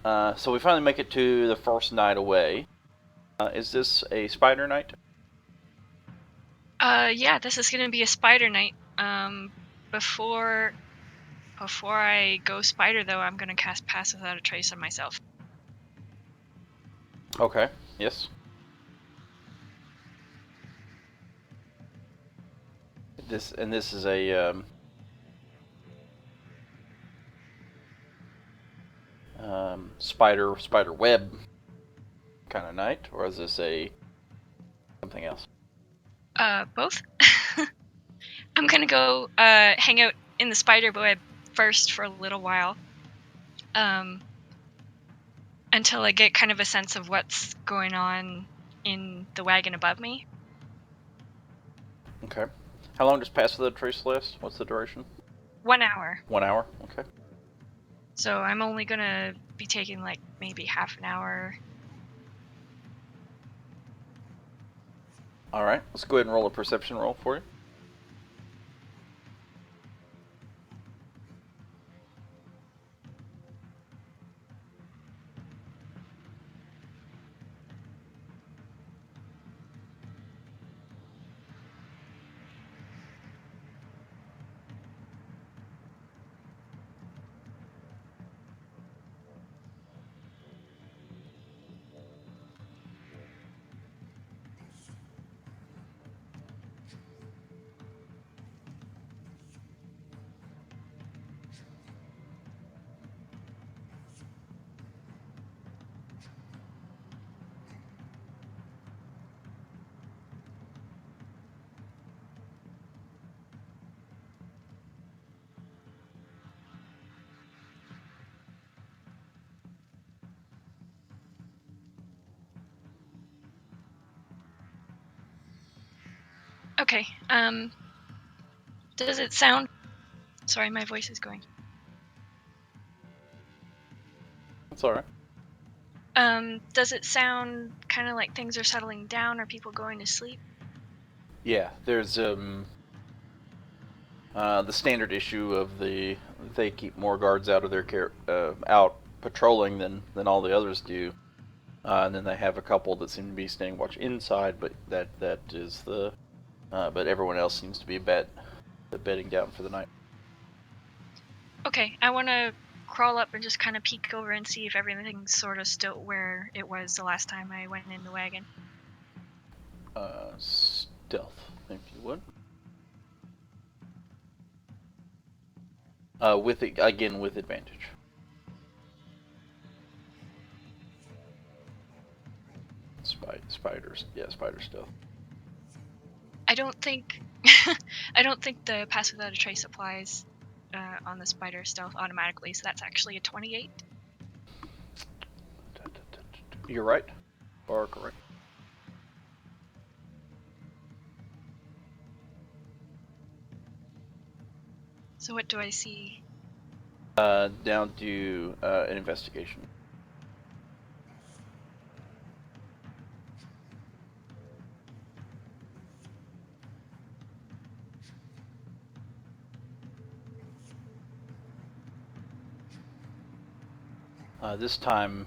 So we finally make it to the first night away. Is this a spider night? Yeah, this is gonna be a spider night. Before I go spider though, I'm gonna cast Pass Without a Trace on myself. Okay. Yes. This is a spider web kind of night, or is this a something else? Both. I'm gonna go hang out in the spider web first for a little while. Until I get kind of a sense of what's going on in the wagon above me. Okay. How long does Pass Without a Trace last? What's the duration? 1 hour. 1 hour. Okay. So I'm only gonna be taking like maybe half an hour. All right. Let's go ahead and roll a perception roll for you. Okay. Does it sound... Sorry, my voice is going. That's all right. Does it sound kind of like things are settling down or people going to sleep? Yeah. There's the standard issue of they keep more guards out of their out patrolling than all the others do. And then they have a couple that seem to be staying watch inside, but that is the. But everyone else seems to be bedding down for the night. Okay, I want to crawl up and just kind of peek over and see if everything's sort of still where it was the last time I went in the wagon. Stealth, if you would. With advantage. Spiders, yeah, spider stealth. I don't think the Pass Without a Trace applies on the spider stealth automatically, so that's actually a 28. You're right. Or correct. So what do I see? Down to an investigation. This time,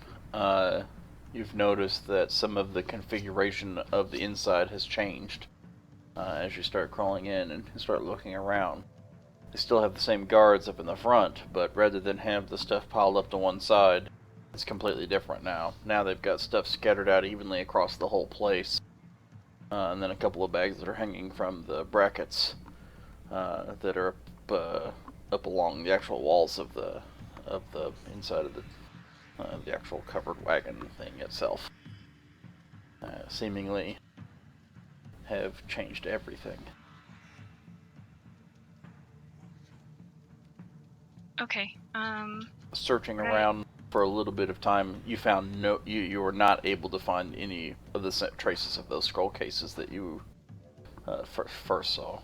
you've noticed that some of the configuration of the inside has changed as you start crawling in and start looking around. They still have the same guards up in the front, but rather than have the stuff piled up to one side, it's completely different now. Now they've got stuff scattered out evenly across the whole place, and then a couple of bags that are hanging from the brackets that are up along the actual walls of the inside of the actual covered wagon thing itself. Seemingly have changed everything. Okay. Searching around for a little bit of time, you found you were not able to find any of the traces of those scroll cases that you first saw.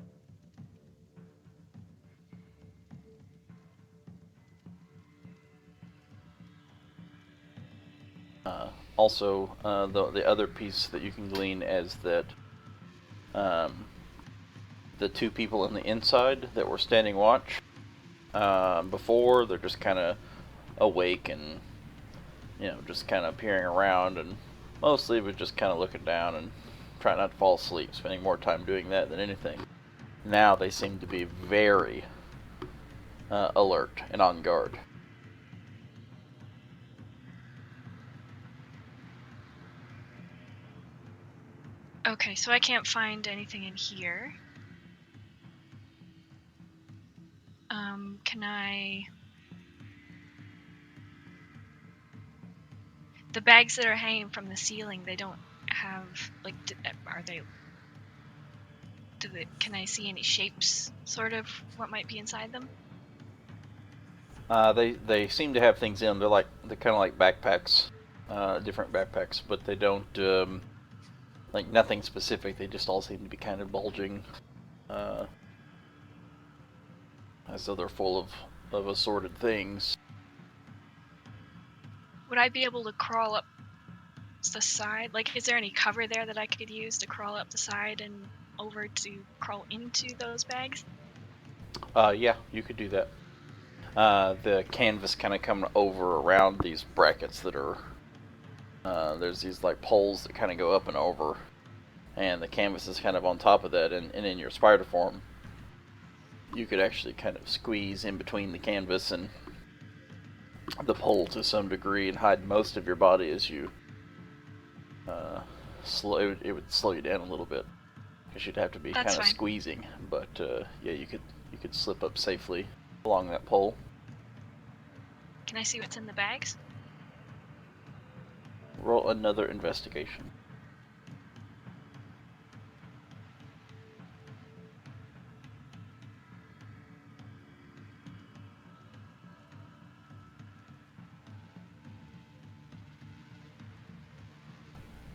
Also, the other piece that you can glean is that the two people in the inside that were standing watch before, they're just kind of awake and just kind of peering around, and mostly was just kind of looking down and trying not to fall asleep, spending more time doing that than anything. Now they seem to be very alert and on guard. Okay, so I can't find anything in here. Can I... The bags that are hanging from the ceiling, they don't have, like, are they... Can I see any shapes, sort of, what might be inside them? They seem to have things in them. They're kind of like backpacks, different backpacks, but they don't like nothing specific. They just all seem to be kind of bulging, as though they're full of assorted things. Would I be able to crawl up the side? Like, is there any cover there that I could use to crawl up the side and over to crawl into those bags? Yeah, you could do that. The canvas kind of coming over around these brackets that are there's these like poles that kind of go up and over, and the canvas is kind of on top of that, and in your spider form you could actually kind of squeeze in between the canvas and the pole to some degree and hide most of your body as you it would slow you down a little bit because you'd have to be kind of squeezing, but yeah, you could slip up safely along that pole. Can I see what's in the bags? Roll another investigation.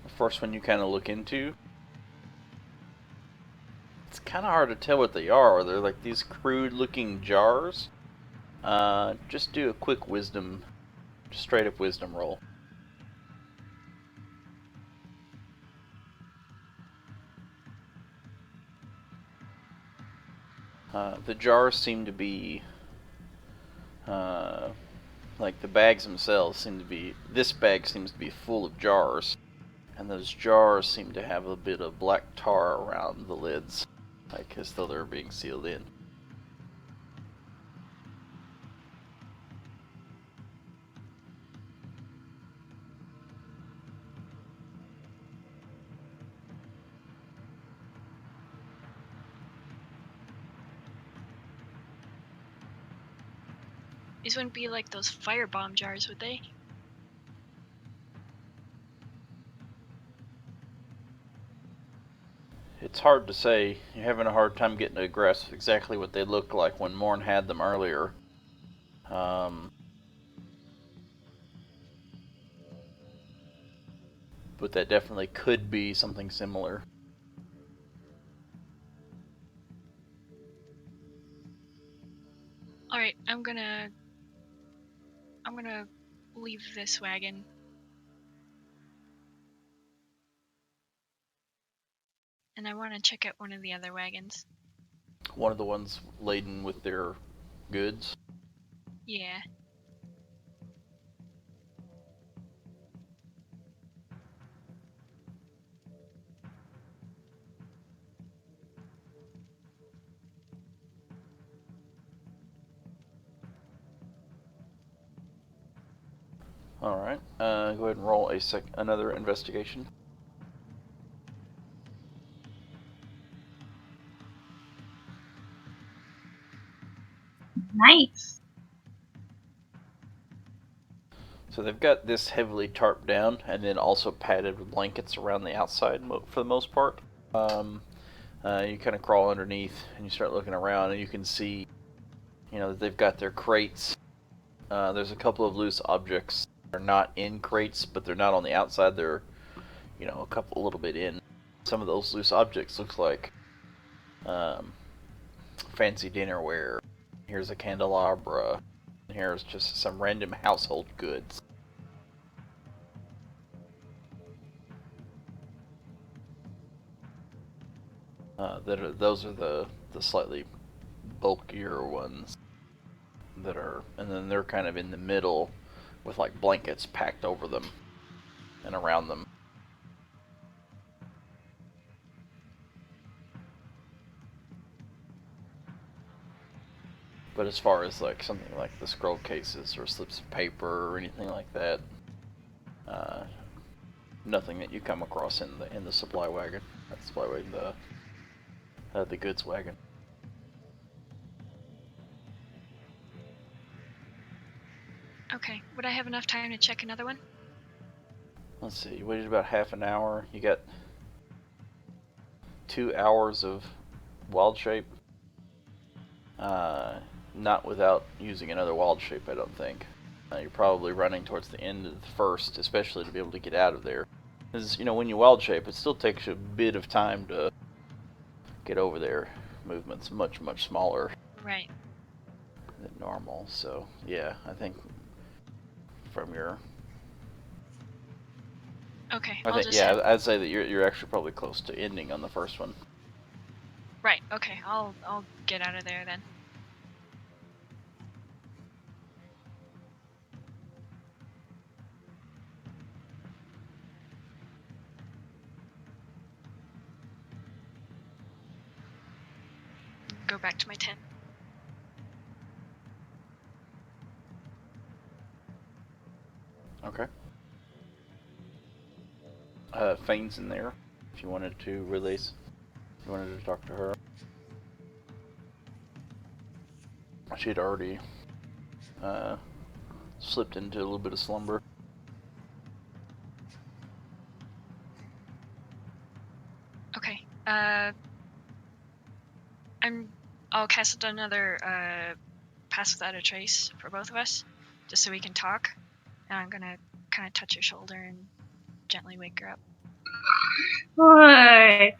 The first one you kind of look into, it's kind of hard to tell what they are. They're like these crude looking jars. Just do a quick wisdom, straight up wisdom roll. The jars seem to be, like the bags themselves seem to be, this bag seems to be full of jars, and those jars seem to have a bit of black tar around the lids, like as though they're being sealed in. These wouldn't be like those firebomb jars, would they? It's hard to say. You're having a hard time getting a grasp of exactly what they looked like when Morn had them earlier. But that definitely could be something similar. Alright, I'm gonna leave this wagon. And I want to check out one of the other wagons. One of the ones laden with their goods. Yeah. Alright, go ahead and roll another investigation. Nice. So they've got this heavily tarped down and then also padded with blankets around the outside for the most part. You kind of crawl underneath and you start looking around, and you can see, that they've got their crates. There's a couple of loose objects. They're not in crates, but they're not on the outside. They're, a little bit in. Some of those loose objects looks like fancy dinnerware. Here's a candelabra. Here's just some random household goods. Those are the slightly bulkier ones that are, and then they're kind of in the middle with like blankets packed over them and around them. But as far as like something like the scroll cases or slips of paper or anything like that, nothing that you come across in the supply wagon. Not the supply wagon, the goods wagon. Okay. Would I have enough time to check another one? Let's see. You waited about half an hour. You got 2 hours of wild shape. Not without using another wild shape, I don't think. You're probably running towards the end of the first, especially to be able to get out of there. Because, when you wild shape, it still takes you a bit of time to get over there. Movement's much, much smaller Right. than normal. So, yeah, I think from your... Okay. I'd say that you're actually probably close to ending on the first one. Right. Okay. I'll get out of there then. Go back to my tent. Okay. Fane's in there. If you wanted to release, if you wanted to talk to her, she'd already slipped into a little bit of slumber. Okay. I'll cast another pass without a trace for both of us, just so we can talk. And I'm gonna kind of touch her shoulder and gently wake her up. What?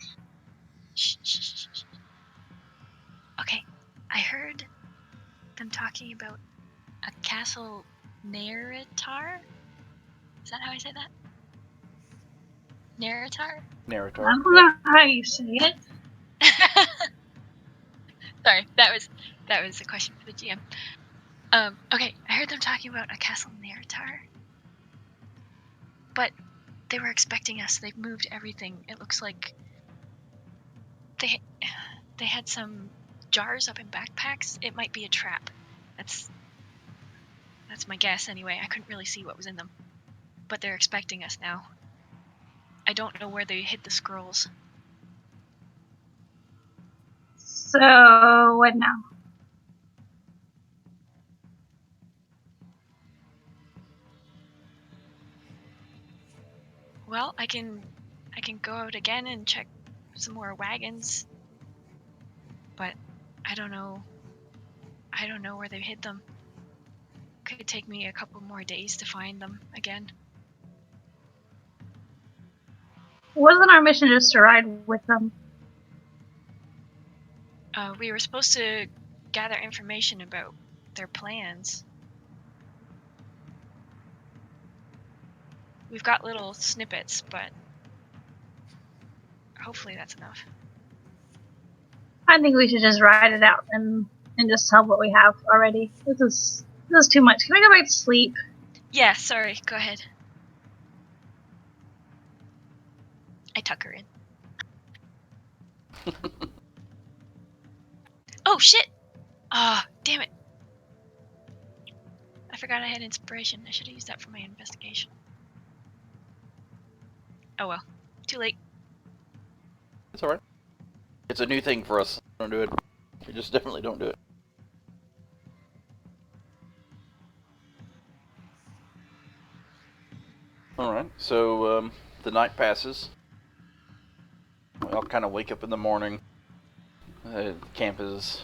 Shh, shh, shh, shh. Okay, I heard them talking about a castle Neritar. Is that how I say that? Neritar? I Narrator. don't know how you say it. Sorry, that was a question for the GM. Okay, I heard them talking about a castle Neritar. But they were expecting us. They've moved everything. It looks like they had some jars up in backpacks. It might be a trap. That's my guess anyway. I couldn't really see what was in them. But they're expecting us now. I don't know where they hid the scrolls. So, what now? Well, I can go out again and check some more wagons. But I don't know where they hid them. Could take me a couple more days to find them again. Wasn't our mission just to ride with them? We were supposed to gather information about their plans. We've got little snippets, but hopefully that's enough. I think we should just ride it out and just tell what we have already. This is too much. Can I go back to sleep? Yeah, sorry, go ahead. I tuck her in. Oh, shit! Ah, damn it. I forgot I had inspiration. I should have used that for my investigation. Oh well. Too late. It's alright. It's a new thing for us. Don't do it. We just definitely don't do it. Alright, so the night passes. We all kind of wake up in the morning. Camp is,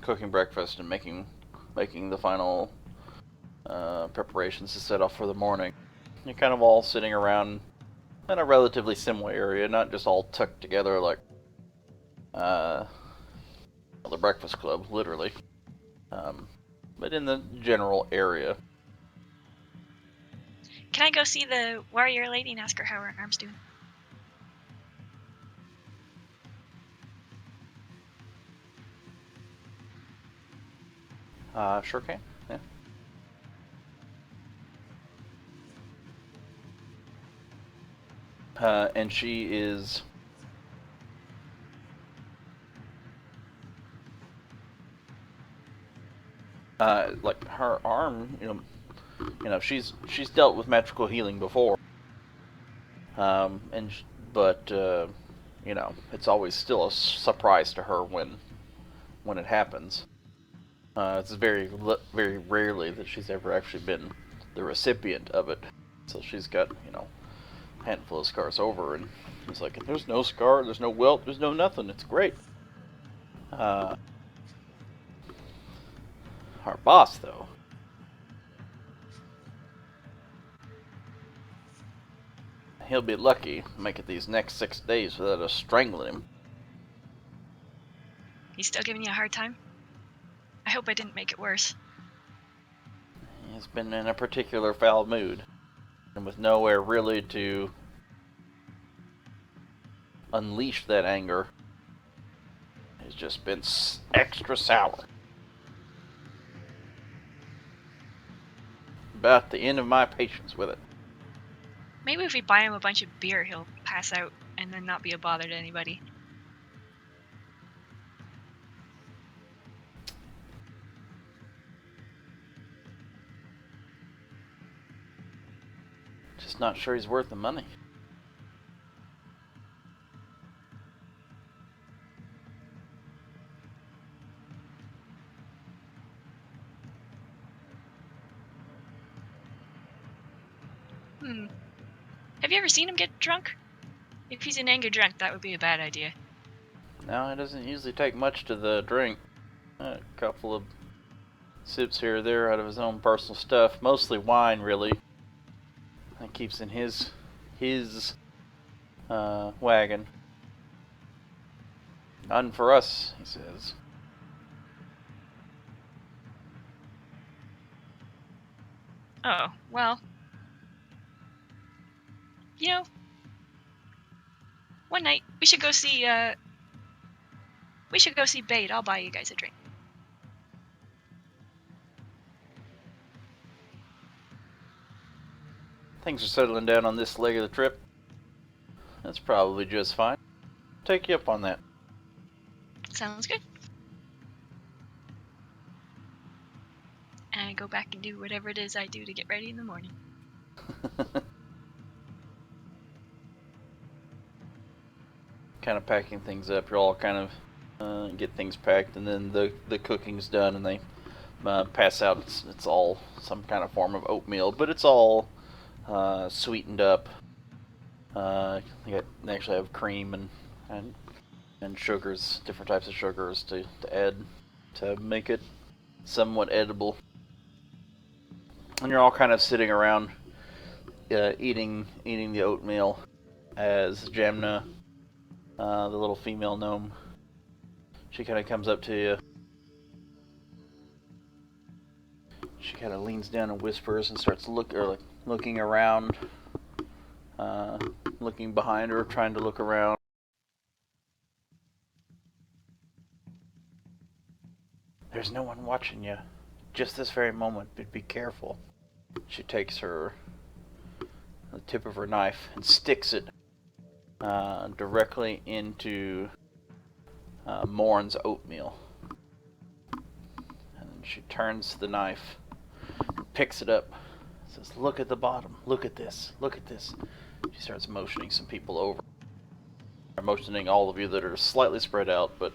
cooking breakfast and making the final preparations to set off for the morning. You're kind of all sitting around in a relatively similar area, not just all tucked together like the Breakfast Club, literally, but in the general area. Can I go see the warrior lady and ask her how her arm's doing? Sure can, yeah. And she is like her arm, she's dealt with magical healing before, but it's always still a surprise to her when it happens. It's very rarely that she's ever actually been the recipient of it. So she's got a handful of scars over, and it's like, there's no scar, there's no welt, there's no nothing. It's great. Our boss, though, he'll be lucky to make it these next 6 days without us strangling him. He's still giving you a hard time? I hope I didn't make it worse. He's been in a particular foul mood, and with nowhere really to unleash that anger, he's just been extra sour. About the end of my patience with it. Maybe if we buy him a bunch of beer, he'll pass out and then not be a bother to anybody. Just not sure he's worth the money. Have you ever seen him get drunk? If he's an anger drunk, that would be a bad idea. No, it doesn't usually take much to the drink. A couple of sips here or there out of his own personal stuff. Mostly wine, really. That keeps in his wagon. None for us, he says. Oh, well. One night we should go see Bait. I'll buy you guys a drink. Things are settling down on this leg of the trip. That's probably just fine. Take you up on that. Sounds good. And I go back and do whatever it is I do to get ready in the morning. Kind of packing things up. You're all kind of get things packed, and then the cooking's done, and they pass out. It's all some kind of form of oatmeal, but it's all sweetened up. They actually have cream and sugars, different types of sugars to add to make it somewhat edible. And you're all kind of sitting around eating the oatmeal as Jamna, the little female gnome, she kind of comes up to you. She kind of leans down and whispers and starts looking around, looking behind her, trying to look around. There's no one watching you, just this very moment, but be careful. She takes the tip of her knife and sticks it directly into Morn's oatmeal. And then she turns the knife, picks it up, says, "Look at the bottom, look at this, look at this." She starts motioning some people over. Or motioning all of you that are slightly spread out, but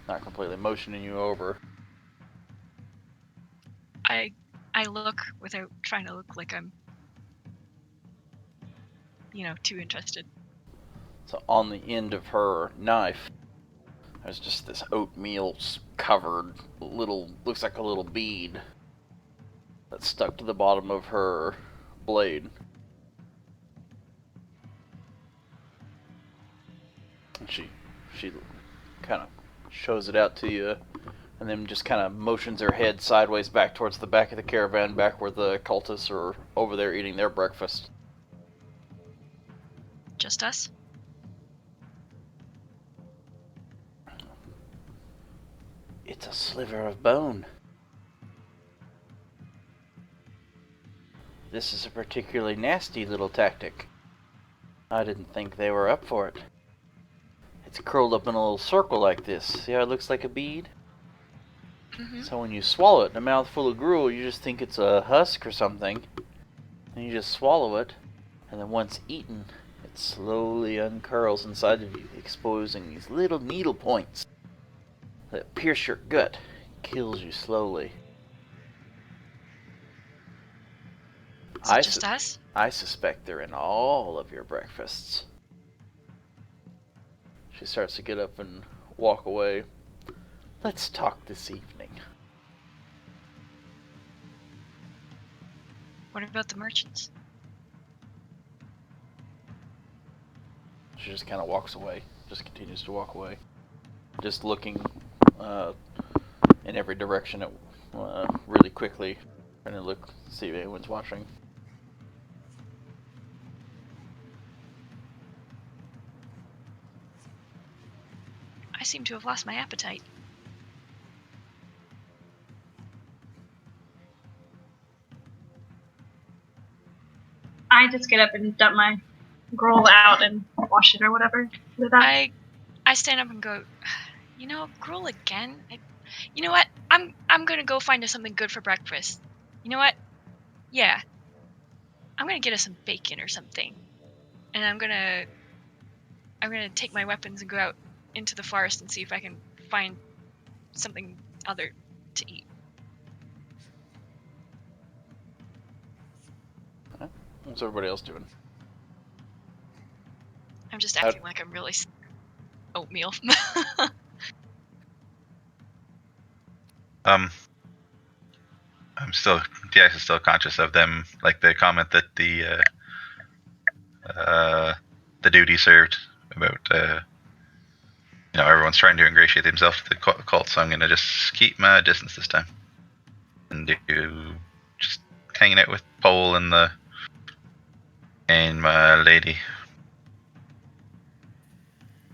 not completely, motioning you over. I look without trying to look like I'm, too interested. So on the end of her knife, there's just this oatmeal covered looks like a little bead that's stuck to the bottom of her blade. And she kind of shows it out to you, and then just kind of motions her head sideways back towards the back of the caravan, back where the cultists are over there eating their breakfast. Just us? It's a sliver of bone. This is a particularly nasty little tactic. I didn't think they were up for it. It's curled up in a little circle like this. See how it looks like a bead? Mm-hmm. So when you swallow it in a mouthful of gruel, you just think it's a husk or something. And you just swallow it. And then once eaten, it slowly uncurls inside of you, exposing these little needle points that pierce your gut and kills you slowly. Is it just us? I suspect they're in all of your breakfasts. She starts to get up and walk away. Let's talk this evening. What about the merchants? She just kind of walks away. Just continues to walk away. Just looking in every direction really quickly. Trying to look, see if anyone's watching. I seem to have lost my appetite. I just get up and dump my gruel out and wash it or whatever. I stand up and go, you know, gruel again? You know what? I'm gonna go find us something good for breakfast. You know what? Yeah. I'm gonna get us some bacon or something. And I'm gonna take my weapons and go out into the forest and see if I can find something other to eat. What's everybody else doing? I'm just acting like I'm really oatmeal. I'm still, DX is still conscious of them, like the comment that the duty served about, everyone's trying to ingratiate themselves to the cult, so I'm gonna just keep my distance this time and do just hanging out with Pole and my lady.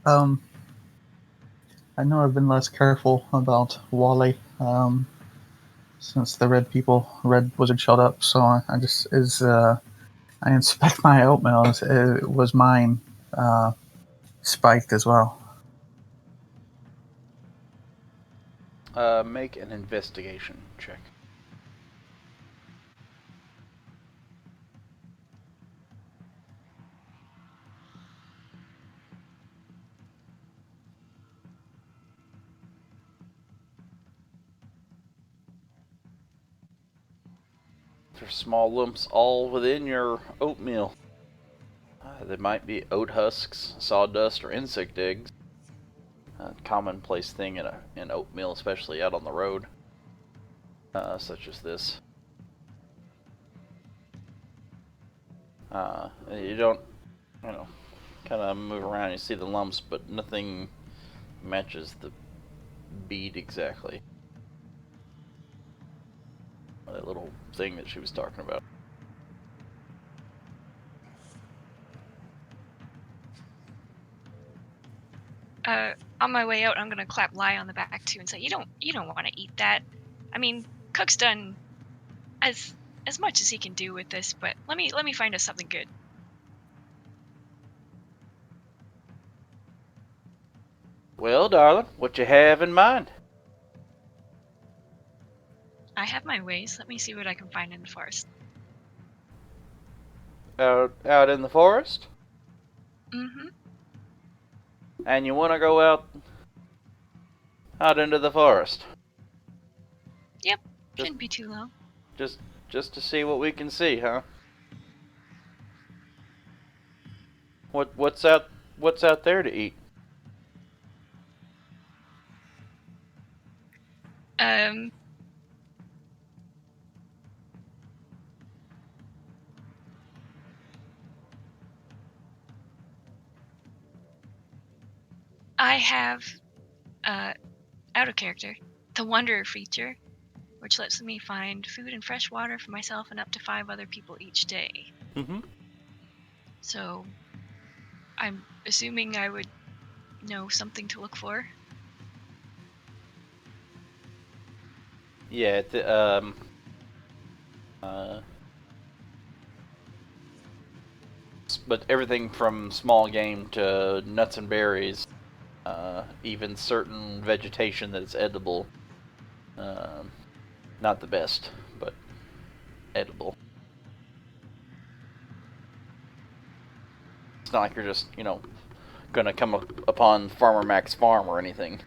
I know I've been less careful about Wally since the red wizard showed up. So I inspect my oatmeal. It was mine spiked as well. Make an investigation check. There's small lumps all within your oatmeal. There might be oat husks, sawdust, or insect eggs. A commonplace thing in oatmeal, especially out on the road, such as this. You don't, kind of move around. You see the lumps, but nothing matches the bead exactly. That little thing that she was talking about. On my way out, I'm gonna clap Lie on the back too and say, you don't want to eat that. I mean, Cook's done as much as he can do with this, but let me find us something good. Well, darling, what you have in mind? I have my ways. Let me see what I can find in the forest. Out in the forest? Mm-hmm. And you want to go out into the forest? Yep. Shouldn't be too long. Just to see what we can see, huh? What's out there to eat? I have, out of character, the Wanderer feature, which lets me find food and fresh water for myself and up to 5 other people each day. Mm-hmm. So, I'm assuming I would know something to look for. Yeah, but everything from small game to nuts and berries, even certain vegetation that's edible. Not the best, but edible. It's not like you're just, gonna come upon Farmer Mac's farm or anything.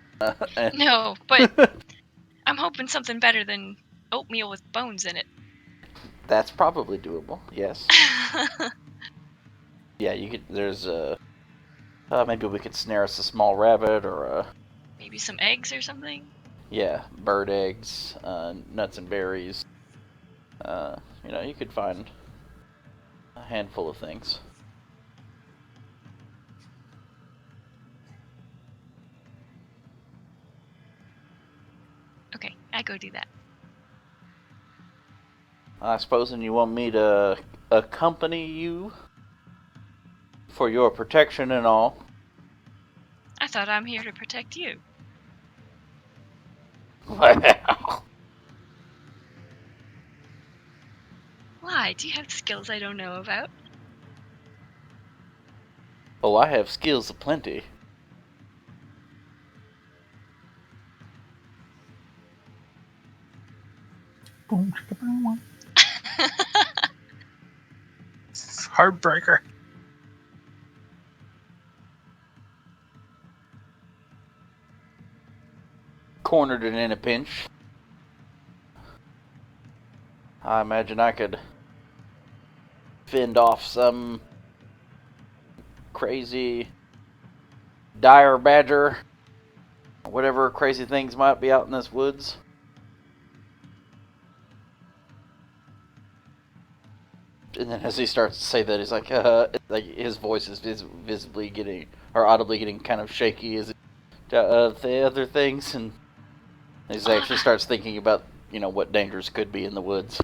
No, but I'm hoping something better than oatmeal with bones in it. That's probably doable. Yes. Yeah, you could. There's maybe we could snare us a small rabbit or Maybe some eggs or something. yeah, bird eggs, nuts and berries. You could find a handful of things. Okay, I go do that. I suppose, and you want me to accompany you for your protection and all. I thought I'm here to protect you. Wow. Why? Do you have skills I don't know about? Oh, I have skills aplenty. Boom, chicka, boom. Heartbreaker. Cornered it in a pinch. I imagine I could fend off some crazy dire badger, whatever crazy things might be out in this woods. And then as he starts to say that, he's like his voice is visibly getting, or audibly getting kind of shaky as the other things, and he actually starts thinking about, what dangers could be in the woods.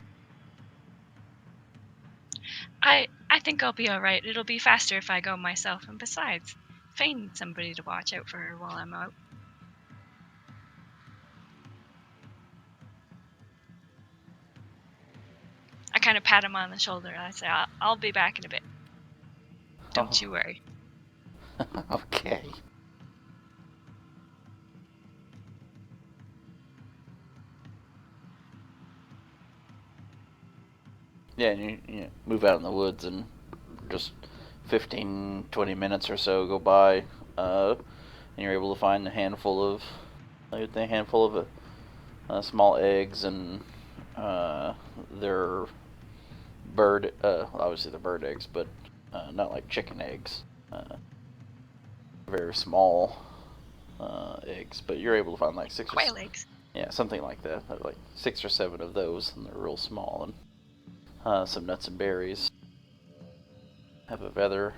I think I'll be alright. It'll be faster if I go myself, and besides, Faye needs somebody to watch out for her while I'm out. I kind of pat him on the shoulder and I say, I'll be back in a bit. Don't you worry. Okay. Yeah, and you move out in the woods, and just 15-20 minutes or so go by, and you're able to find a handful of small eggs, and they're obviously they're bird eggs, but not like chicken eggs. Very small eggs, but you're able to find like Quail eggs. Yeah, something like that. Like 6 or 7 of those, and they're real small, and some nuts and berries. Have a rather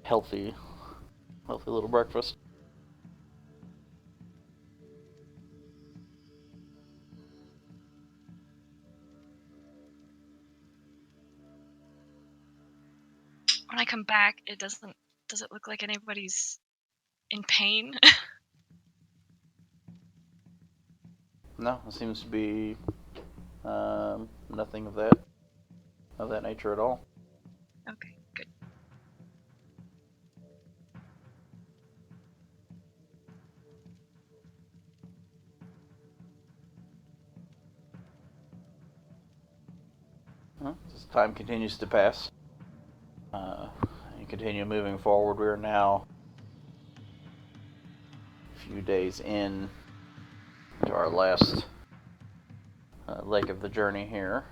healthy little breakfast. When I come back, does it look like anybody's in pain? No, it seems to be nothing of that nature at all. Okay, good. As time continues to pass, you continue moving forward. We are now a few days in to our last leg of the journey here.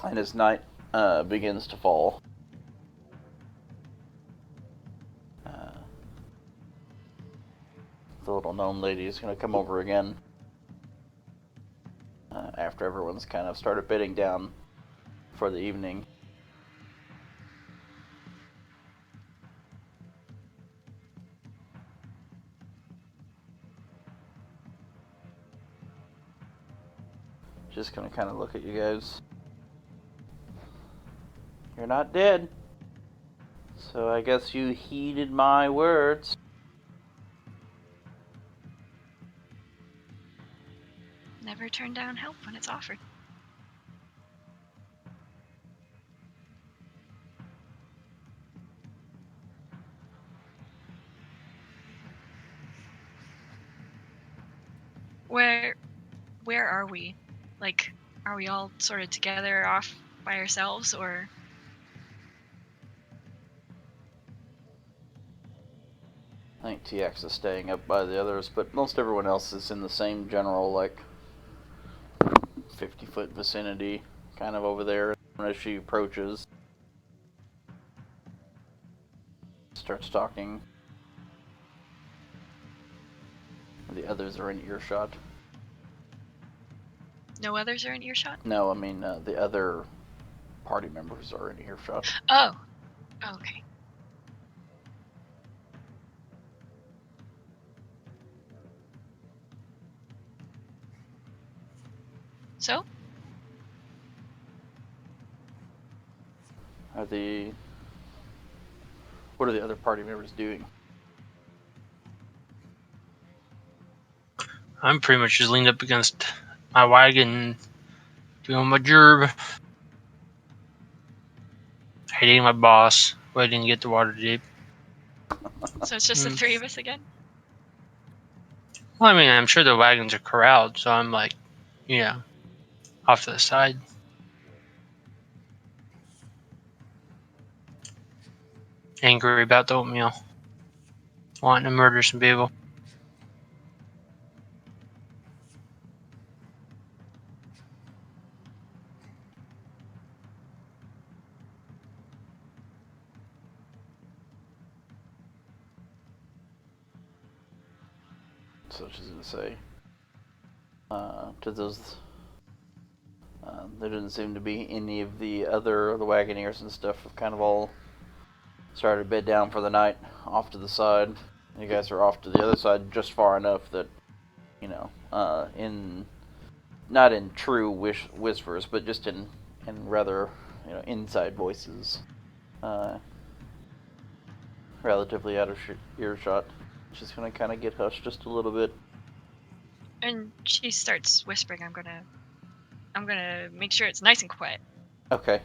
And as night begins to fall, the little gnome lady is going to come over again after everyone's kind of started bedding down for the evening. Just going to kind of look at you guys. You're not dead, so I guess you heeded my words. Never turn down help when it's offered. Where are we? Like, are we all sort of together off by ourselves, or? I think TX is staying up by the others, but most everyone else is in the same general, like, 50-foot vicinity, kind of over there. As she approaches, starts talking. The others are in earshot. No others are in earshot? No, I mean, the other party members are in earshot. Oh. Okay. So? What are the other party members doing? I'm pretty much just leaned up against my wagon, doing my job. Hating my boss, waiting to get the water deep. So it's just the three of us again? Well, I mean, I'm sure the wagons are corralled, so I'm like, off to the side. Angry about the oatmeal. Wanting to murder some people. So she's gonna say, to those, there doesn't seem to be any of the Wagoneers and stuff have kind of all started to bed down for the night, off to the side. You guys are off to the other side just far enough that, not in true whispers, but just in rather, inside voices, relatively out of earshot. She's gonna kind of get hushed just a little bit. And she starts whispering, I'm gonna make sure it's nice and quiet. Okay.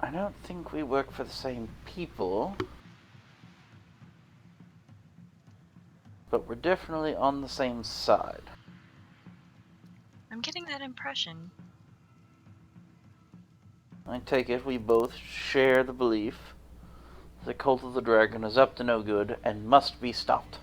I don't think we work for the same people, but we're definitely on the same side. I'm getting that impression. I take it we both share the belief the Cult of the Dragon is up to no good and must be stopped.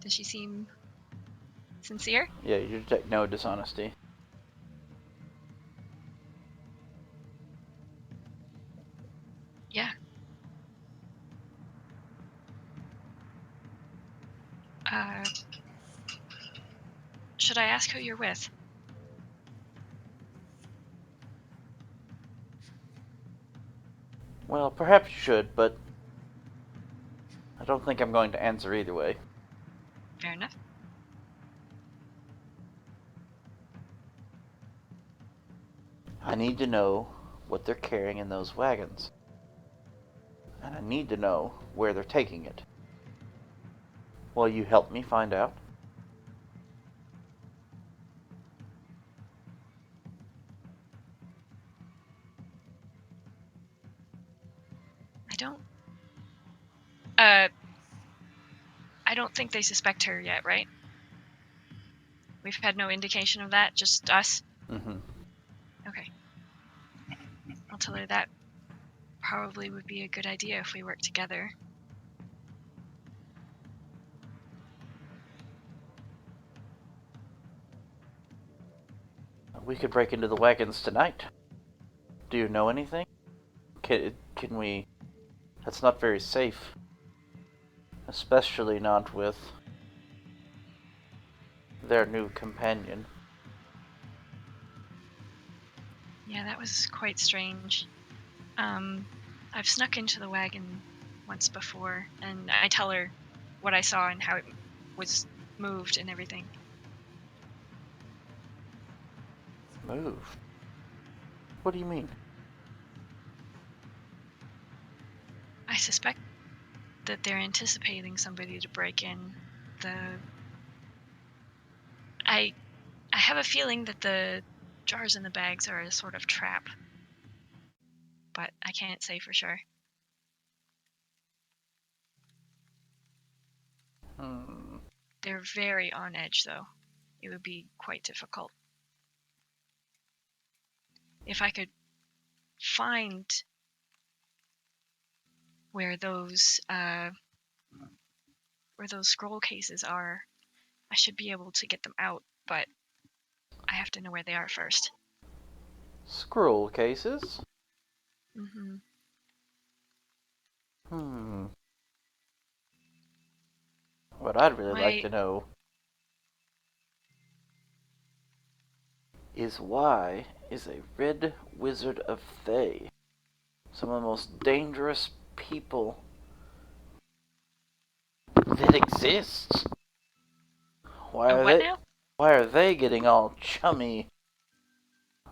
Does she seem sincere? Yeah, you detect no dishonesty. Yeah. Should I ask who you're with? Well, perhaps you should, but I don't think I'm going to answer either way. Fair enough. I need to know what they're carrying in those wagons. And I need to know where they're taking it. Will you help me find out? I don't think they suspect her yet, right? We've had no indication of that, just us? Mm-hmm. Okay. I'll tell her that probably would be a good idea if we work together. We could break into the wagons tonight. Do you know anything? Can we... That's not very safe. Especially not with their new companion. Yeah, that was quite strange. I've snuck into the wagon once before, and I tell her what I saw and how it was moved and everything. Moved? What do you mean? I suspect that they're anticipating somebody to break in. I have a feeling that the jars in the bags are a sort of trap, but I can't say for sure. They're very on edge, though. It would be quite difficult. If I could find where those scroll cases are, I should be able to get them out, but I have to know where they are first. Scroll cases? Mm-hmm. What I'd really like to know is why is a red wizard of Thay, some of the most dangerous people that exists, why are they getting all chummy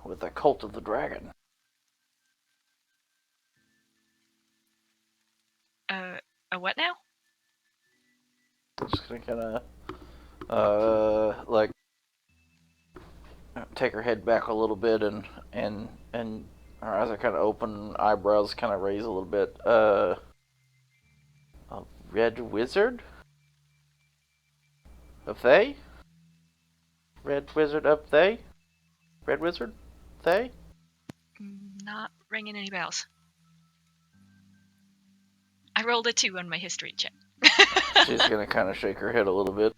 with the cult of the dragon? A what now? Just gonna like take her head back a little bit and her eyes are kind of open, eyebrows kind of raise a little bit. A red wizard of Thay? Red wizard of Thay? Red wizard? Thay? Not ringing any bells. I rolled a 2 on my history check. She's gonna kind of shake her head a little bit.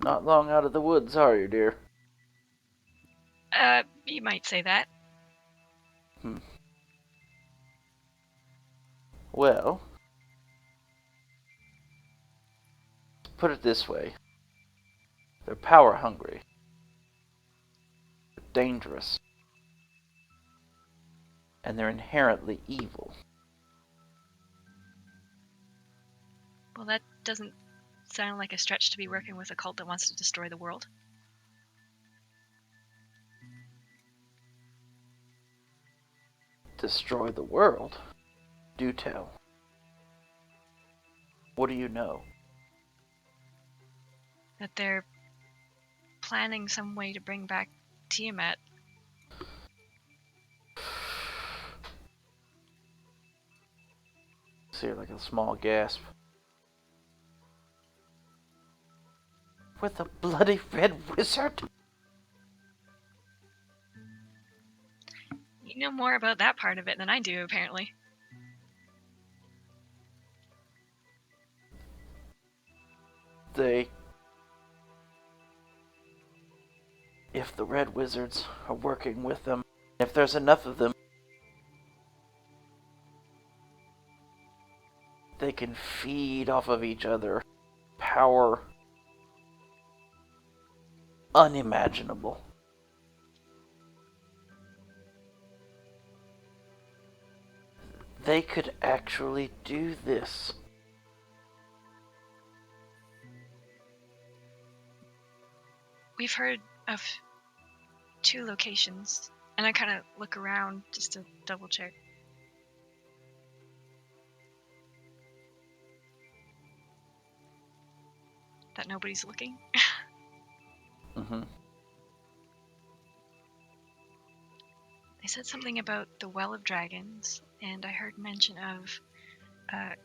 Not long out of the woods, are you, dear? You might say that. Well, put it this way. They're power hungry. They're dangerous. And they're inherently evil. Well, that doesn't sound like a stretch to be working with a cult that wants to destroy the world. Destroy the world? Do tell. What do you know? That they're planning some way to bring back Tiamat. See, like a small gasp. With a bloody red wizard? You know more about that part of it than I do, apparently. If the red wizards are working with them, if there's enough of them, they can feed off of each other. Power unimaginable. They could actually do this. We've heard of 2 locations, and I kind of look around just to double check. That nobody's looking. Mm-hmm. They said something about the Well of Dragons, and I heard mention of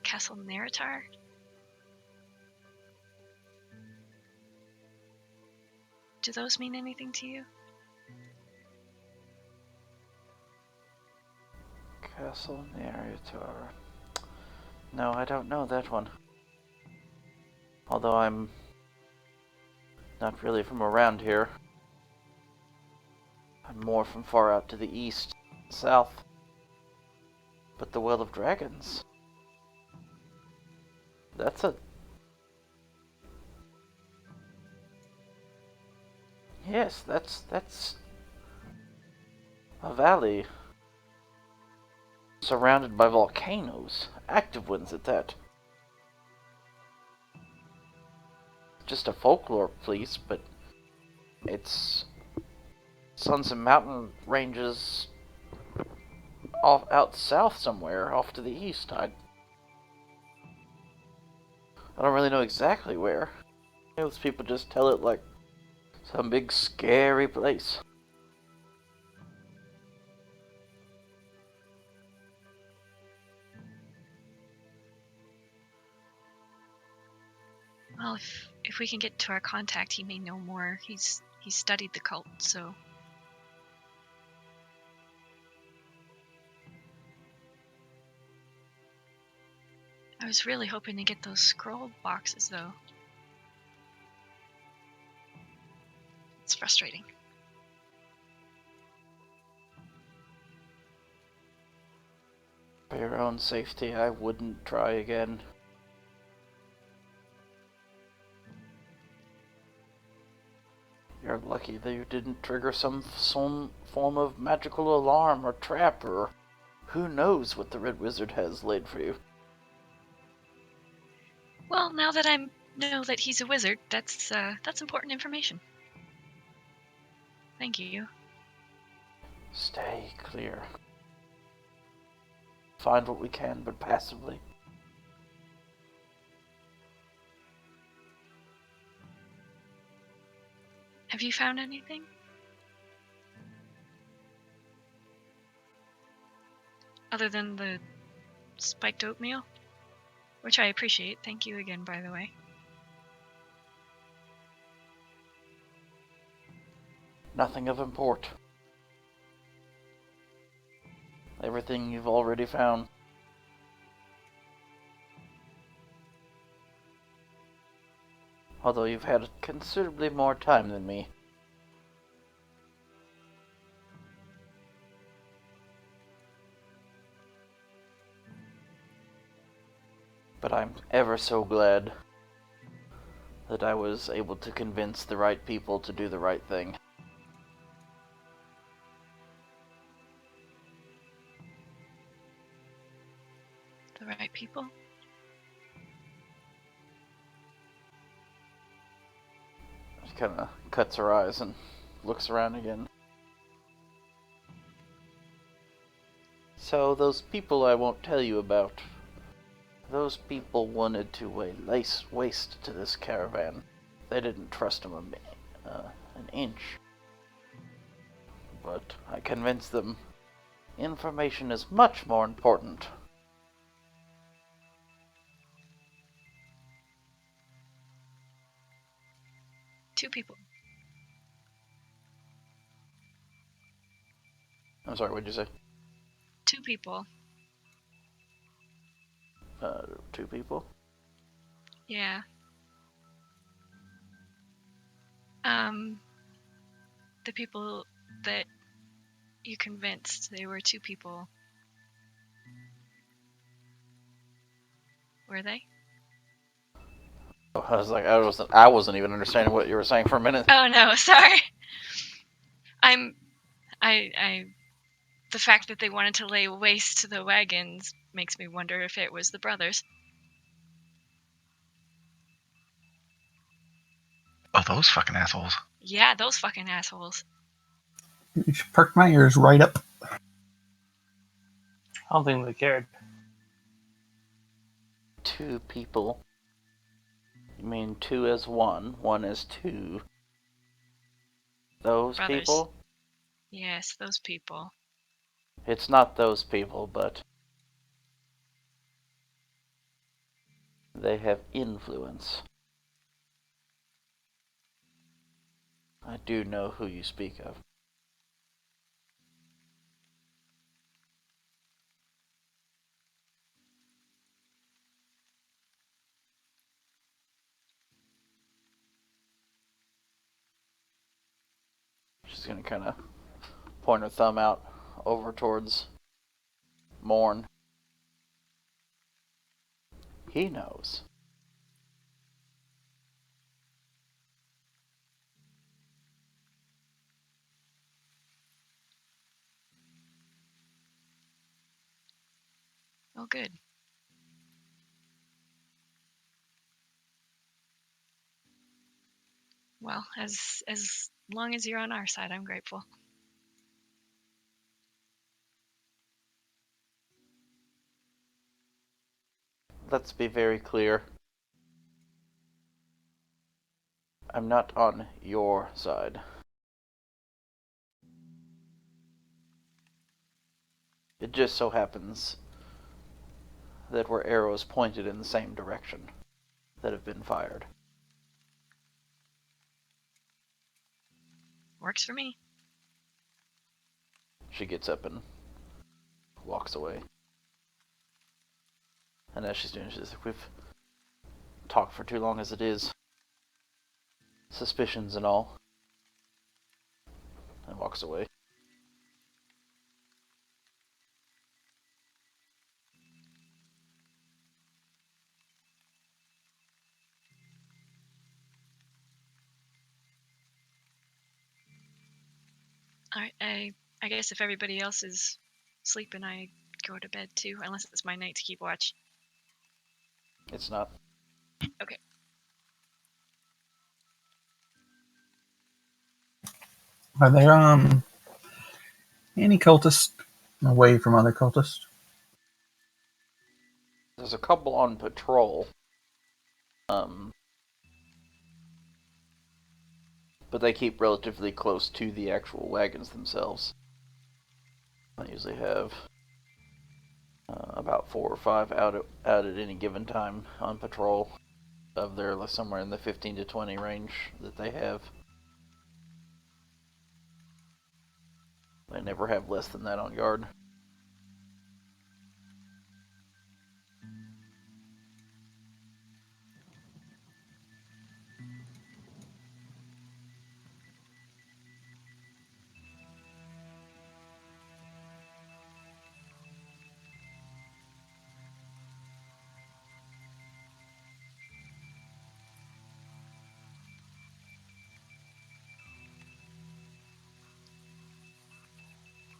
Castle Neritar. Do those mean anything to you? Castle Neritar. No, I don't know that one. Although I'm not really from around here. I'm more from far out to the east, south. But the Well of Dragons. That's a... Yes, that's a valley surrounded by volcanoes, active ones at that. Just a folklore place, but it's on some mountain ranges off out south somewhere, off to the east. I don't really know exactly where. Those people just tell it like some big scary place. Well, if we can get to our contact, he may know more. He's studied the cult, so. I was really hoping to get those scroll boxes, though. It's frustrating. For your own safety, I wouldn't try again. You're lucky that you didn't trigger some form of magical alarm or trap, or who knows what the Red Wizard has laid for you. Well, now that I know that he's a wizard, that's important information. Thank you. Stay clear. Find what we can, but passively. Have you found anything? Other than the spiked oatmeal? Which I appreciate. Thank you again, by the way. Nothing of import. Everything you've already found. Although you've had considerably more time than me. But I'm ever so glad that I was able to convince the right people to do the right thing. The right people? She kind of cuts her eyes and looks around again. So those people I won't tell you about, those people wanted to lay waste to this caravan. They didn't trust him an inch. But I convinced them information is much more important. Two people. I'm sorry, what'd you say? Two people. Two people? Yeah. The people that you convinced, they were two people. Were they? Oh, I was like, I wasn't even understanding what you were saying for a minute. Oh no, sorry. The fact that they wanted to lay waste to the wagons makes me wonder if it was the brothers. Oh, those fucking assholes. Yeah, those fucking assholes. You should perk my ears right up. I don't think they cared. Two people. You mean two as one as two. Those Brothers. people? Yes, those people. It's not those people, but they have influence. I do know who you speak of. She's gonna kind of point her thumb out over towards Morn. He knows. Well, good. Well, as long as you're on our side, I'm grateful. Let's be very clear. I'm not on your side. It just so happens that we're arrows pointed in the same direction that have been fired. Works for me. She gets up and walks away. And as she's doing, she's like, we've talked for too long as it is. Suspicions and all. And walks away. Alright, I guess if everybody else is sleeping, I go to bed too, unless it's my night to keep watch. It's not. Okay. Are there any cultists away from other cultists? There's a couple on patrol. But they keep relatively close to the actual wagons themselves. I usually have about 4 or 5 out at any given time on patrol. Of their somewhere in the 15 to 20 range that they have. They never have less than that on guard.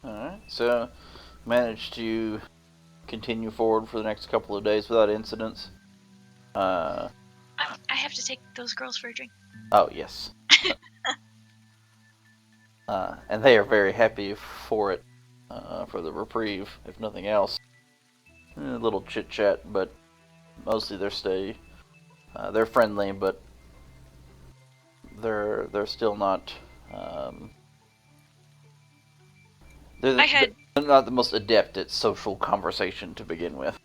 Alright, so managed to continue forward for the next couple of days without incidents. I have to take those girls for a drink. Oh, yes. And they are very happy for it, for the reprieve, if nothing else. A little chit-chat, but mostly their stay. They're friendly, but they're still not... They're not the most adept at social conversation to begin with.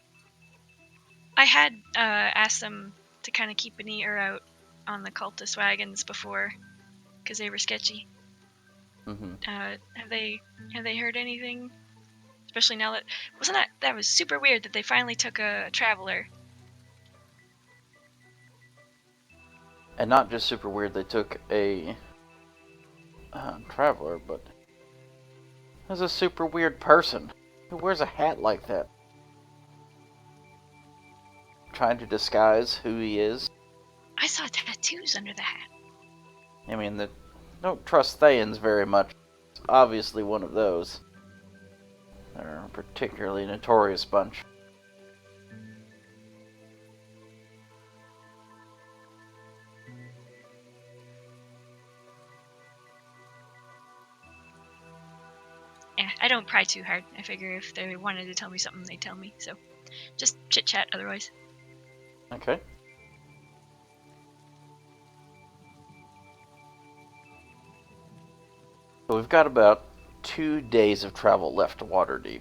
I had asked them to kind of keep an ear out on the cultist wagons before, because they were sketchy. Mm-hmm. Have they heard anything? Especially now that was super weird that they finally took a traveler. And not just super weird, they took a traveler, but there's a super weird person who wears a hat like that. Trying to disguise who he is. I saw tattoos under the hat. I mean, they don't trust Thayans very much. It's obviously one of those. They're a particularly notorious bunch. Yeah, I don't pry too hard. I figure if they wanted to tell me something, they'd tell me. So, just chit chat otherwise. Okay. So we've got about 2 days of travel left to Waterdeep.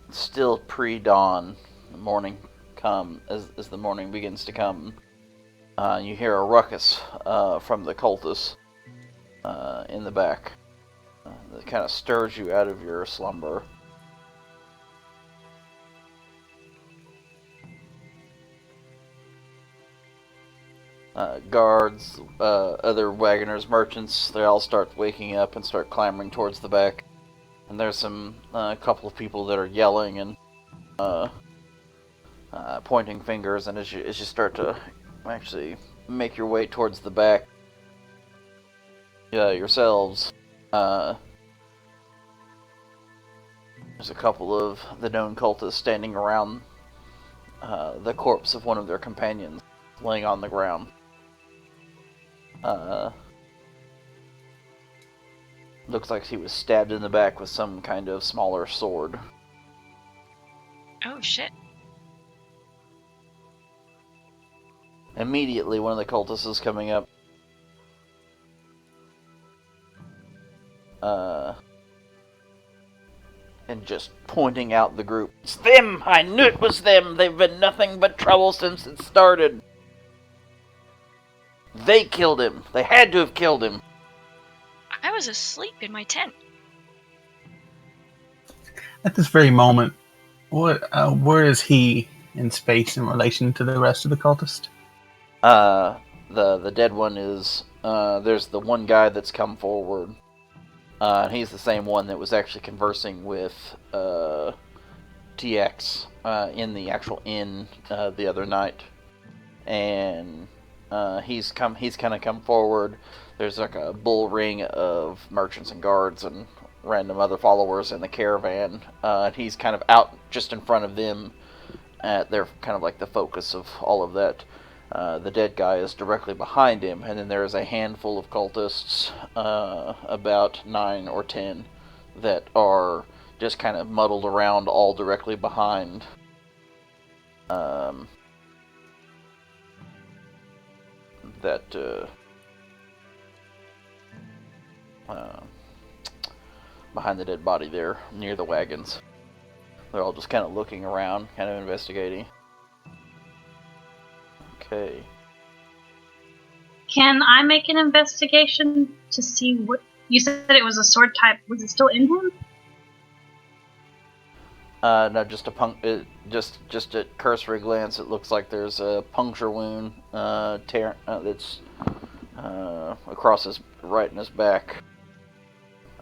Still pre-dawn. The morning as the morning begins to come. You hear a ruckus from the cultists in the back. That kind of stirs you out of your slumber. Guards, other wagoners, merchants, they all start waking up and start clamoring towards the back. And there's a couple of people that are yelling and pointing fingers, and as you start to actually make your way towards the back, yourselves, There's a couple of the known cultists standing around the corpse of one of their companions, laying on the ground. Looks like he was stabbed in the back with some kind of smaller sword. Oh shit. Immediately, one of the cultists is coming up. And just pointing out the group. It's them! I knew it was them! They've been nothing but trouble since it started. They killed him. They had to have killed him. I was asleep in my tent. At this very moment, where is he in space in relation to the rest of the cultist? The dead one is, there's the one guy that's come forward. And he's the same one that was actually conversing with, TX, in the actual inn, the other night. And, he's kind of come forward. There's like a bull ring of merchants and guards and random other followers in the caravan. And he's kind of out just in front of them. They're kind of like the focus of all of that. The dead guy is directly behind him, and then there is a handful of cultists, about 9 or 10, that are just kind of muddled around all directly behind. Behind the dead body there, near the wagons. They're all just kind of looking around, kind of investigating. Okay. Can I make an investigation to see what you said? It was a sword type. Was it still in him? No, just a just at cursory glance, it looks like there's a puncture wound that's across his right in his back.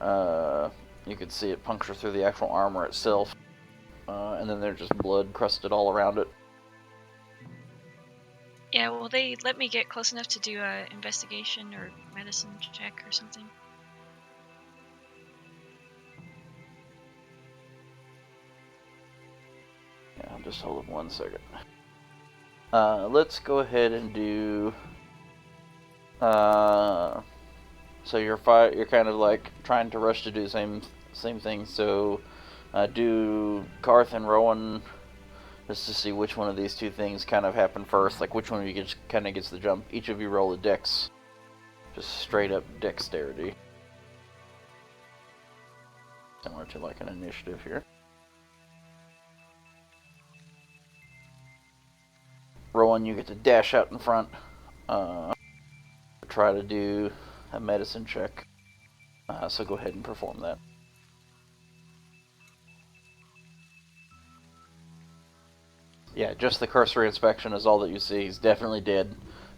You could see it puncture through the actual armor itself, and then there's just blood crusted all around it. Yeah, will they let me get close enough to do a investigation or medicine check or something? Yeah, just hold it 1 second. Let's go ahead and do. So you're kind of like trying to rush to do the same thing. So do Karth and Rowan, just to see which one of these two things kind of happen first. Like which one of you kind of gets the jump. Each of you roll a dex, just straight up dexterity, similar to like an initiative here. Rowan, you get to dash out in front. Try to do a medicine check. So go ahead and perform that. Yeah, just the cursory inspection is all that you see. He's definitely dead.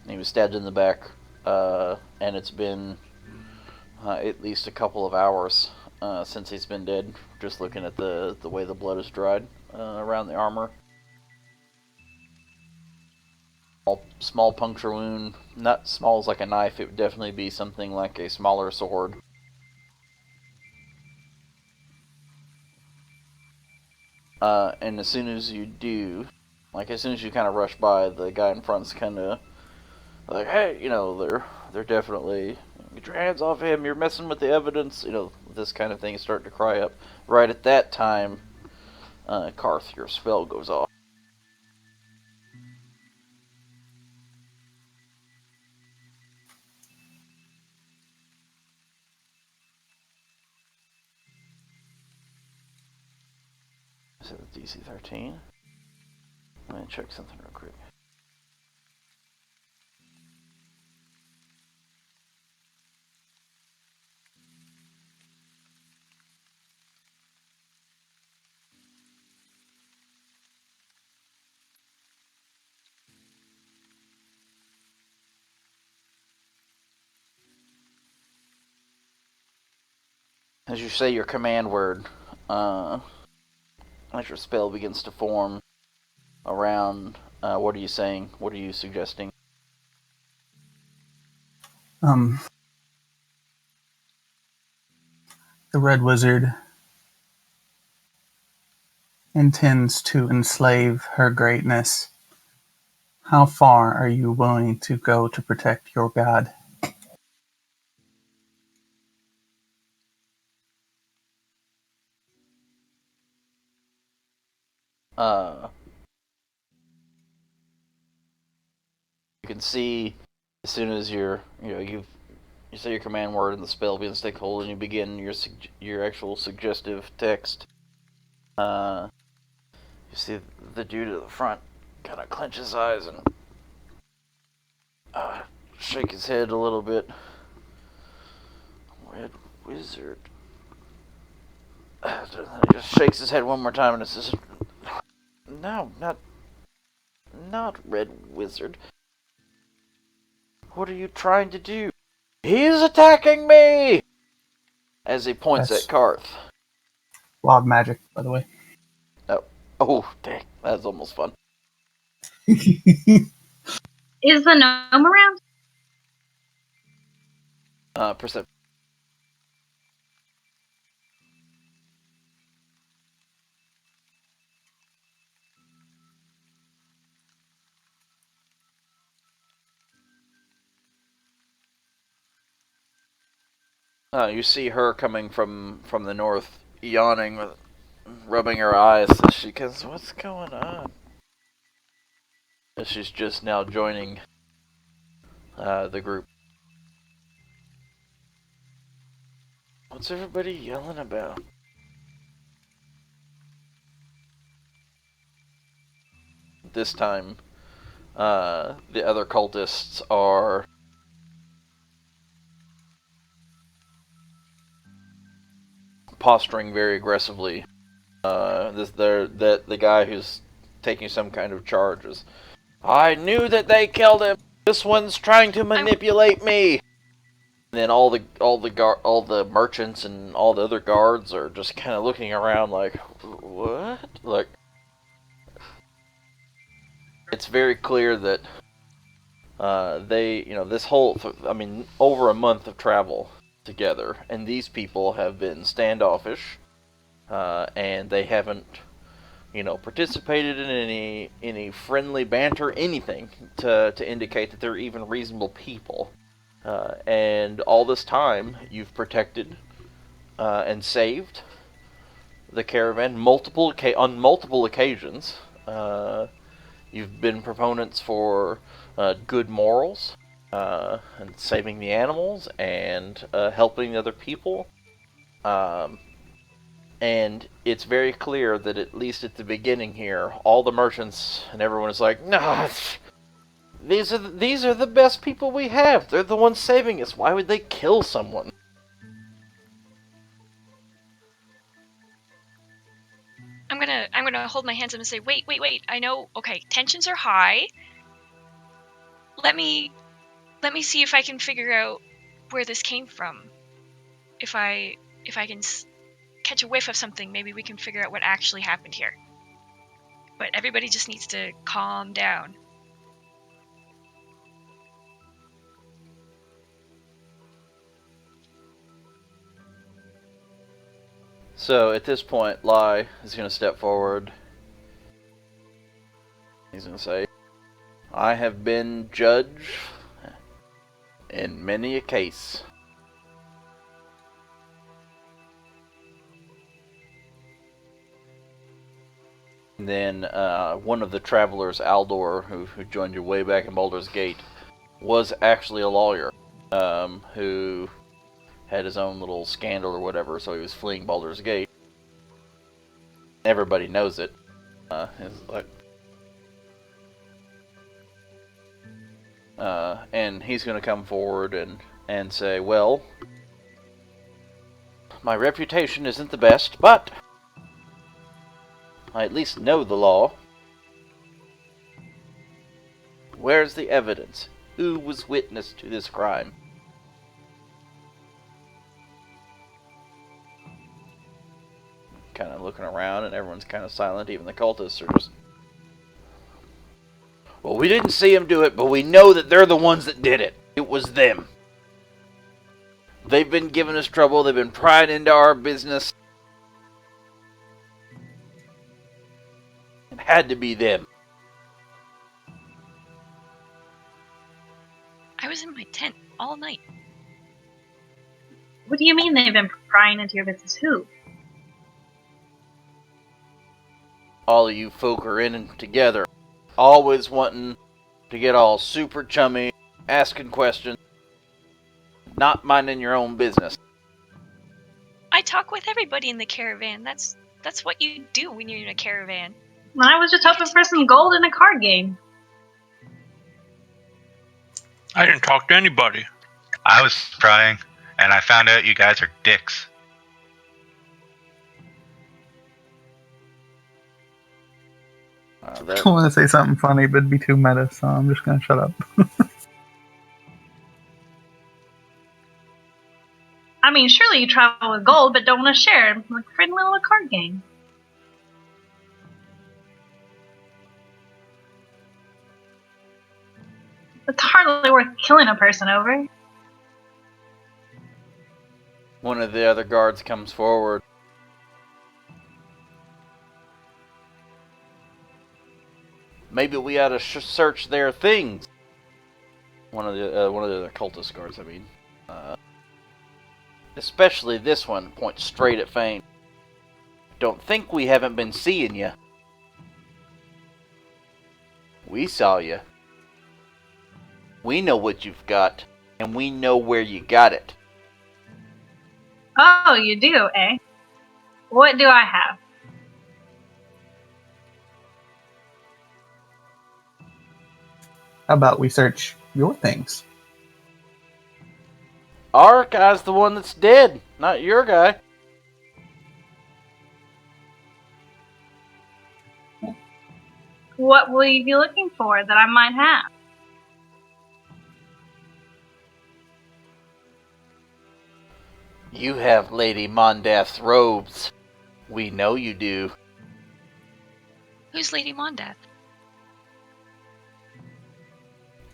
He was stabbed in the back, and it's been at least a couple of hours since he's been dead. Just looking at the way the blood is dried around the armor. Small puncture wound, not small as like a knife. It would definitely be something like a smaller sword. And as soon as you do, like as soon as you kind of rush by, the guy in front's kind of like, hey, they're definitely, get your hands off him, you're messing with the evidence, this kind of thing is starting to cry up. Right at that time, Karth, your spell goes off. Is it DC 13? Let me check something real quick. As you say your command word, as your spell begins to form around, what are you saying? What are you suggesting? The Red Wizard intends to enslave her greatness, how far are you willing to go to protect your god? You can see as soon as you say your command word and the spell begins to take hold, and you begin your actual suggestive text. You see the dude at the front kind of clench his eyes and shake his head a little bit. Red wizard. He just shakes his head one more time and it says, "No, not red wizard. What are you trying to do? He's attacking me!" As he points That's at Karth. wild magic, by the way. Oh, dang. That's almost fun. Is the gnome around? Perception. You see her coming from the north, yawning, rubbing her eyes. She goes, "What's going on?" She's just now joining the group. What's everybody yelling about? This time, the other cultists are posturing very aggressively. The guy who's taking some kind of charges. "I knew that they killed him. This one's trying to manipulate me." And then all the merchants and all the other guards are just kind of looking around like, what? Like, it's very clear that this whole, over a month of travel together, and these people have been standoffish, and they haven't, participated in any friendly banter, anything to indicate that they're even reasonable people. And all this time, you've protected and saved the caravan on multiple occasions. You've been proponents for good morals, and saving the animals, and helping other people. And it's very clear that at least at the beginning here, all the merchants and everyone is like, "No, these are the best people we have. They're the ones saving us. Why would they kill someone?" I'm gonna hold my hands up and say, wait. I know. Okay, tensions are high. Let me see if I can figure out where this came from. If I can catch a whiff of something, maybe we can figure out what actually happened here. But everybody just needs to calm down. So at this point, Lai is going to step forward. He's going to say, "I have been judge in many a case. And then one of the travelers, Aldor, who joined you way back in Baldur's Gate, was actually a lawyer who had his own little scandal or whatever, so he was fleeing Baldur's Gate. Everybody knows it. And he's going to come forward and say, well, my reputation isn't the best, but I at least know the law. Where's the evidence? Who was witness to this crime?" Kind of looking around, and everyone's kind of silent. Even the cultists are just, "Well, we didn't see him do it, but we know that they're the ones that did it. It was them. They've been giving us trouble. They've been prying into our business. Had to be them. I was in my tent all night. What do you mean they've been prying into your business? Who? All of you folk are in and together, always wanting to get all super chummy, asking questions, not minding your own business. I talk with everybody in the caravan. That's what you do when you're in a caravan. I was just hoping for some gold in a card game. I didn't talk to anybody. I was prying, and I found out you guys are dicks. I want to say something funny, but it'd be too meta, so I'm just going to shut up. I mean, surely you travel with gold, but don't want to share it, like a friendly little card game. It's hardly worth killing a person over. One of the other guards comes forward. Maybe we ought to search their things. One of the other cultist guards, I mean. Especially this one, points straight at Fane. Don't think we haven't been seeing you. We saw you. We know what you've got, and we know where you got it. Oh, you do, eh? What do I have? How about we search your things? Our guy's the one that's dead, not your guy. What will you be looking for that I might have? You have Lady Mondath's robes. We know you do. Who's Lady Mondath?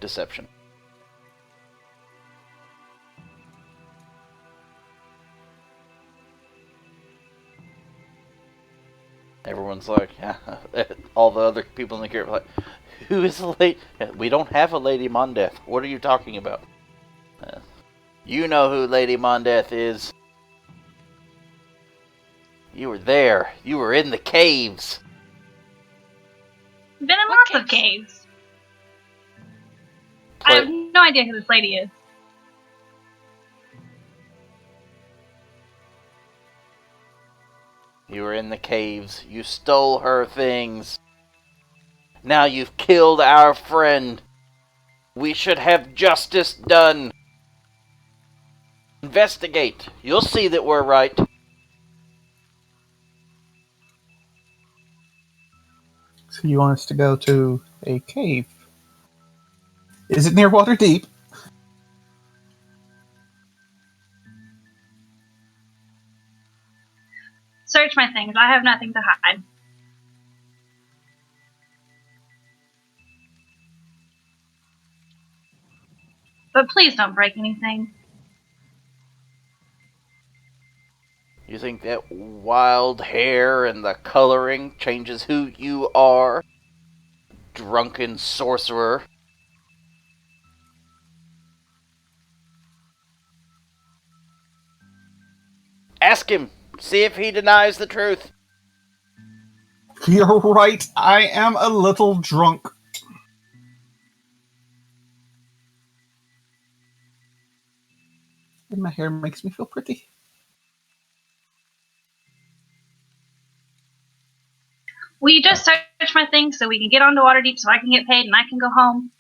Deception. Everyone's like, all the other people in the group are like, who is the lady? We don't have a Lady Mondath. What are you talking about? You know who Lady Mondath is. You were there. You were in the caves. Been in What lots of caves. I have no idea who this lady is. You were in the caves. You stole her things. Now you've killed our friend. We should have justice done. Investigate. You'll see that we're right. So you want us to go to a cave? Is it near Waterdeep? Search my things. I have nothing to hide. But please don't break anything. You think that wild hair and the coloring changes who you are? Drunken sorcerer. Ask him. See if he denies the truth. You're right. I am a little drunk. And my hair makes me feel pretty. Will you just search my things so we can get onto Waterdeep so I can get paid and I can go home?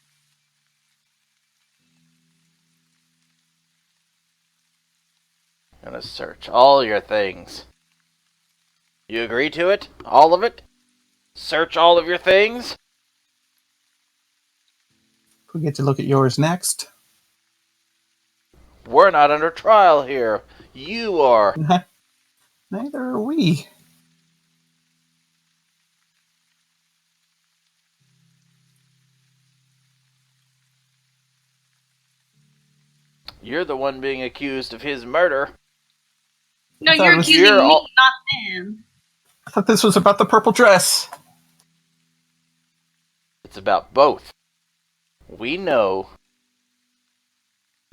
I'm gonna search all your things. You agree to it? All of it? Search all of your things? We get to look at yours next. We're not under trial here. You are. Neither are we. You're the one being accused of his murder. No, I thought you're it was accusing your me, all- not them. I thought this was about the purple dress. It's about both. We know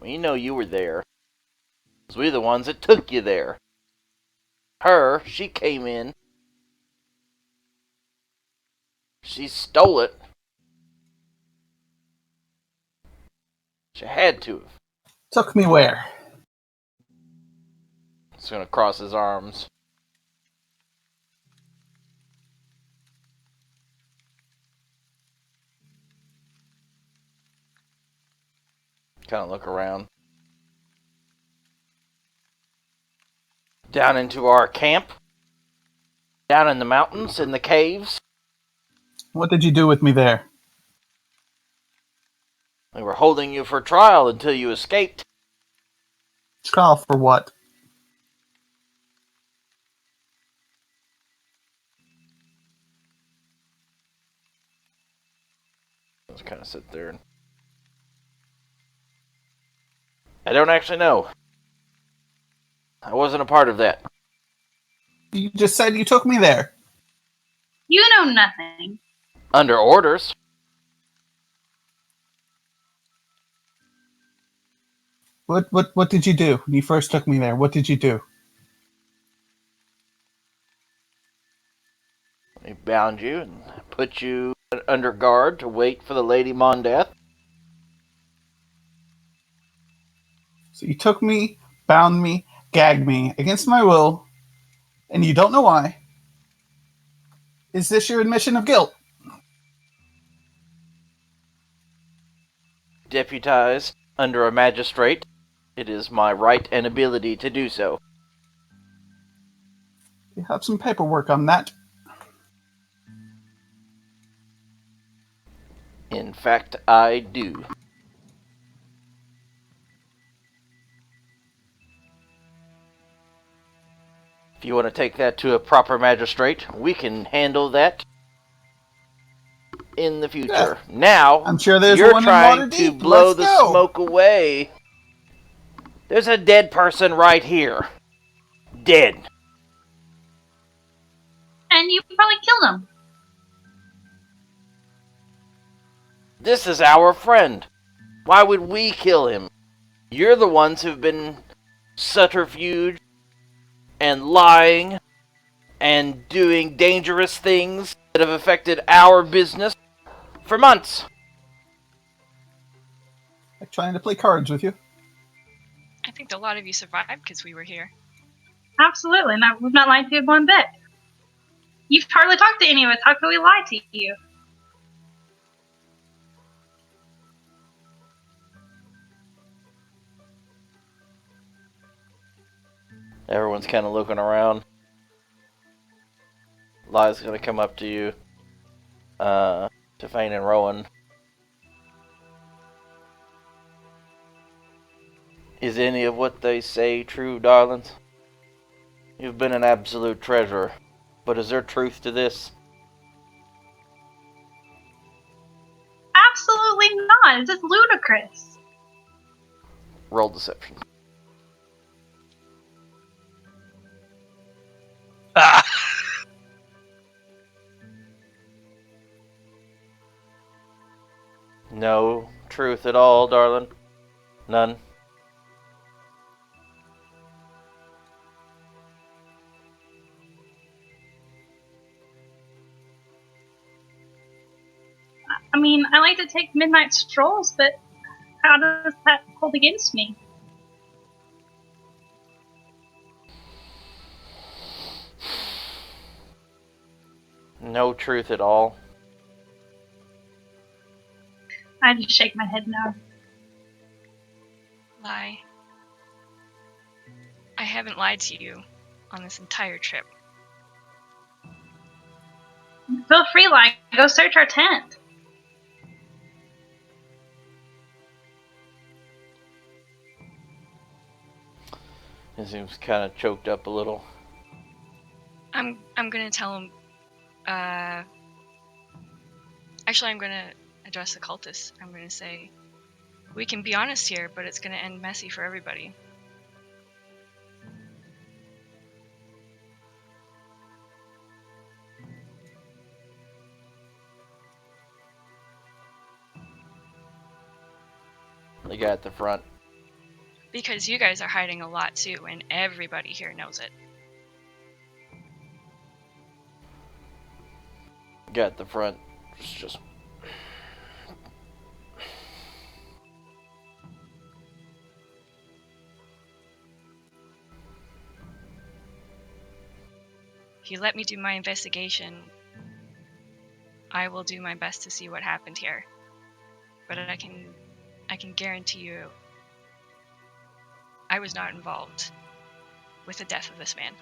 you were there. 'Cause we're the ones that took you there. Her, she came in. She stole it. She had to have. Took me where? He's gonna cross his arms. Kind of look around. Down into our camp. Down in the mountains, in the caves. What did you do with me there? We were holding you for trial until you escaped. Trial for what? Just kind of sit there and... I don't actually know. I wasn't a part of that. You just said you took me there. You know nothing. Under orders. What did you do when you first took me there? What did you do? We bound you and put you under guard to wait for the Lady Mondath. So you took me, bound me, gagged me against my will, and you don't know why. Is this your admission of guilt? Deputized under a magistrate, it is my right and ability to do so. You have some paperwork on that. In fact, I do. If you want to take that to a proper magistrate, we can handle that in the future. Yeah. Now, I'm sure there's you're one in trying to Waterdeep. blow Let's the go. smoke away. There's a dead person right here. Dead. And you probably killed him. This is our friend. Why would we kill him? You're the ones who've been subterfuge and lying and doing dangerous things that have affected our business for months. Like trying to play cards with you. I think a lot of you survived because we were here. Absolutely. We've not lied to you one bit. You've hardly talked to any of us. How could we lie to you? Everyone's kind of looking around. Liza's going to come up to you, to Fane and Rowan. Is any of what they say true, darlings? You've been an absolute treasure, but is there truth to this? Absolutely not. It's just ludicrous. Roll deception. Ah! No truth at all, darling. None. I mean, I like to take midnight strolls, but how does that hold against me? No truth at all. I just shake my head no. Lie. I haven't lied to you on this entire trip. Feel free, like, go search our tent. He seems kind of choked up a little. I'm gonna tell him. Actually, I'm gonna address the cultists. I'm gonna say, we can be honest here, but it's gonna end messy for everybody. The guy at the front. Because you guys are hiding a lot too, and everybody here knows it. The guy at the front is just... If you let me do my investigation, I will do my best to see what happened here. But I can guarantee you I was not involved with the death of this man.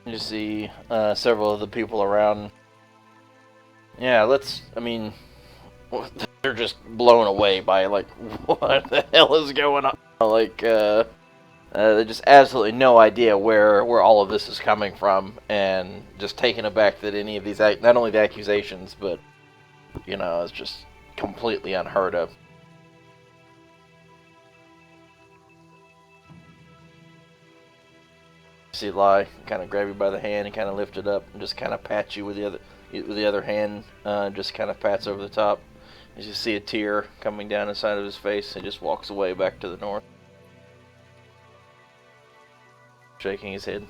You see several of the people around. Yeah, I mean, they're just blown away by, like, what the hell is going on? Like, they just absolutely no idea where all of this is coming from, and just taken aback that any of these, not only the accusations, but, you know, it's just completely unheard of. See Lai kind of grab you by the hand and kind of lift it up and just kind of pat you with the other hand, just kind of pats over the top. As you see a tear coming down the side of his face, he just walks away back to the north, shaking his head.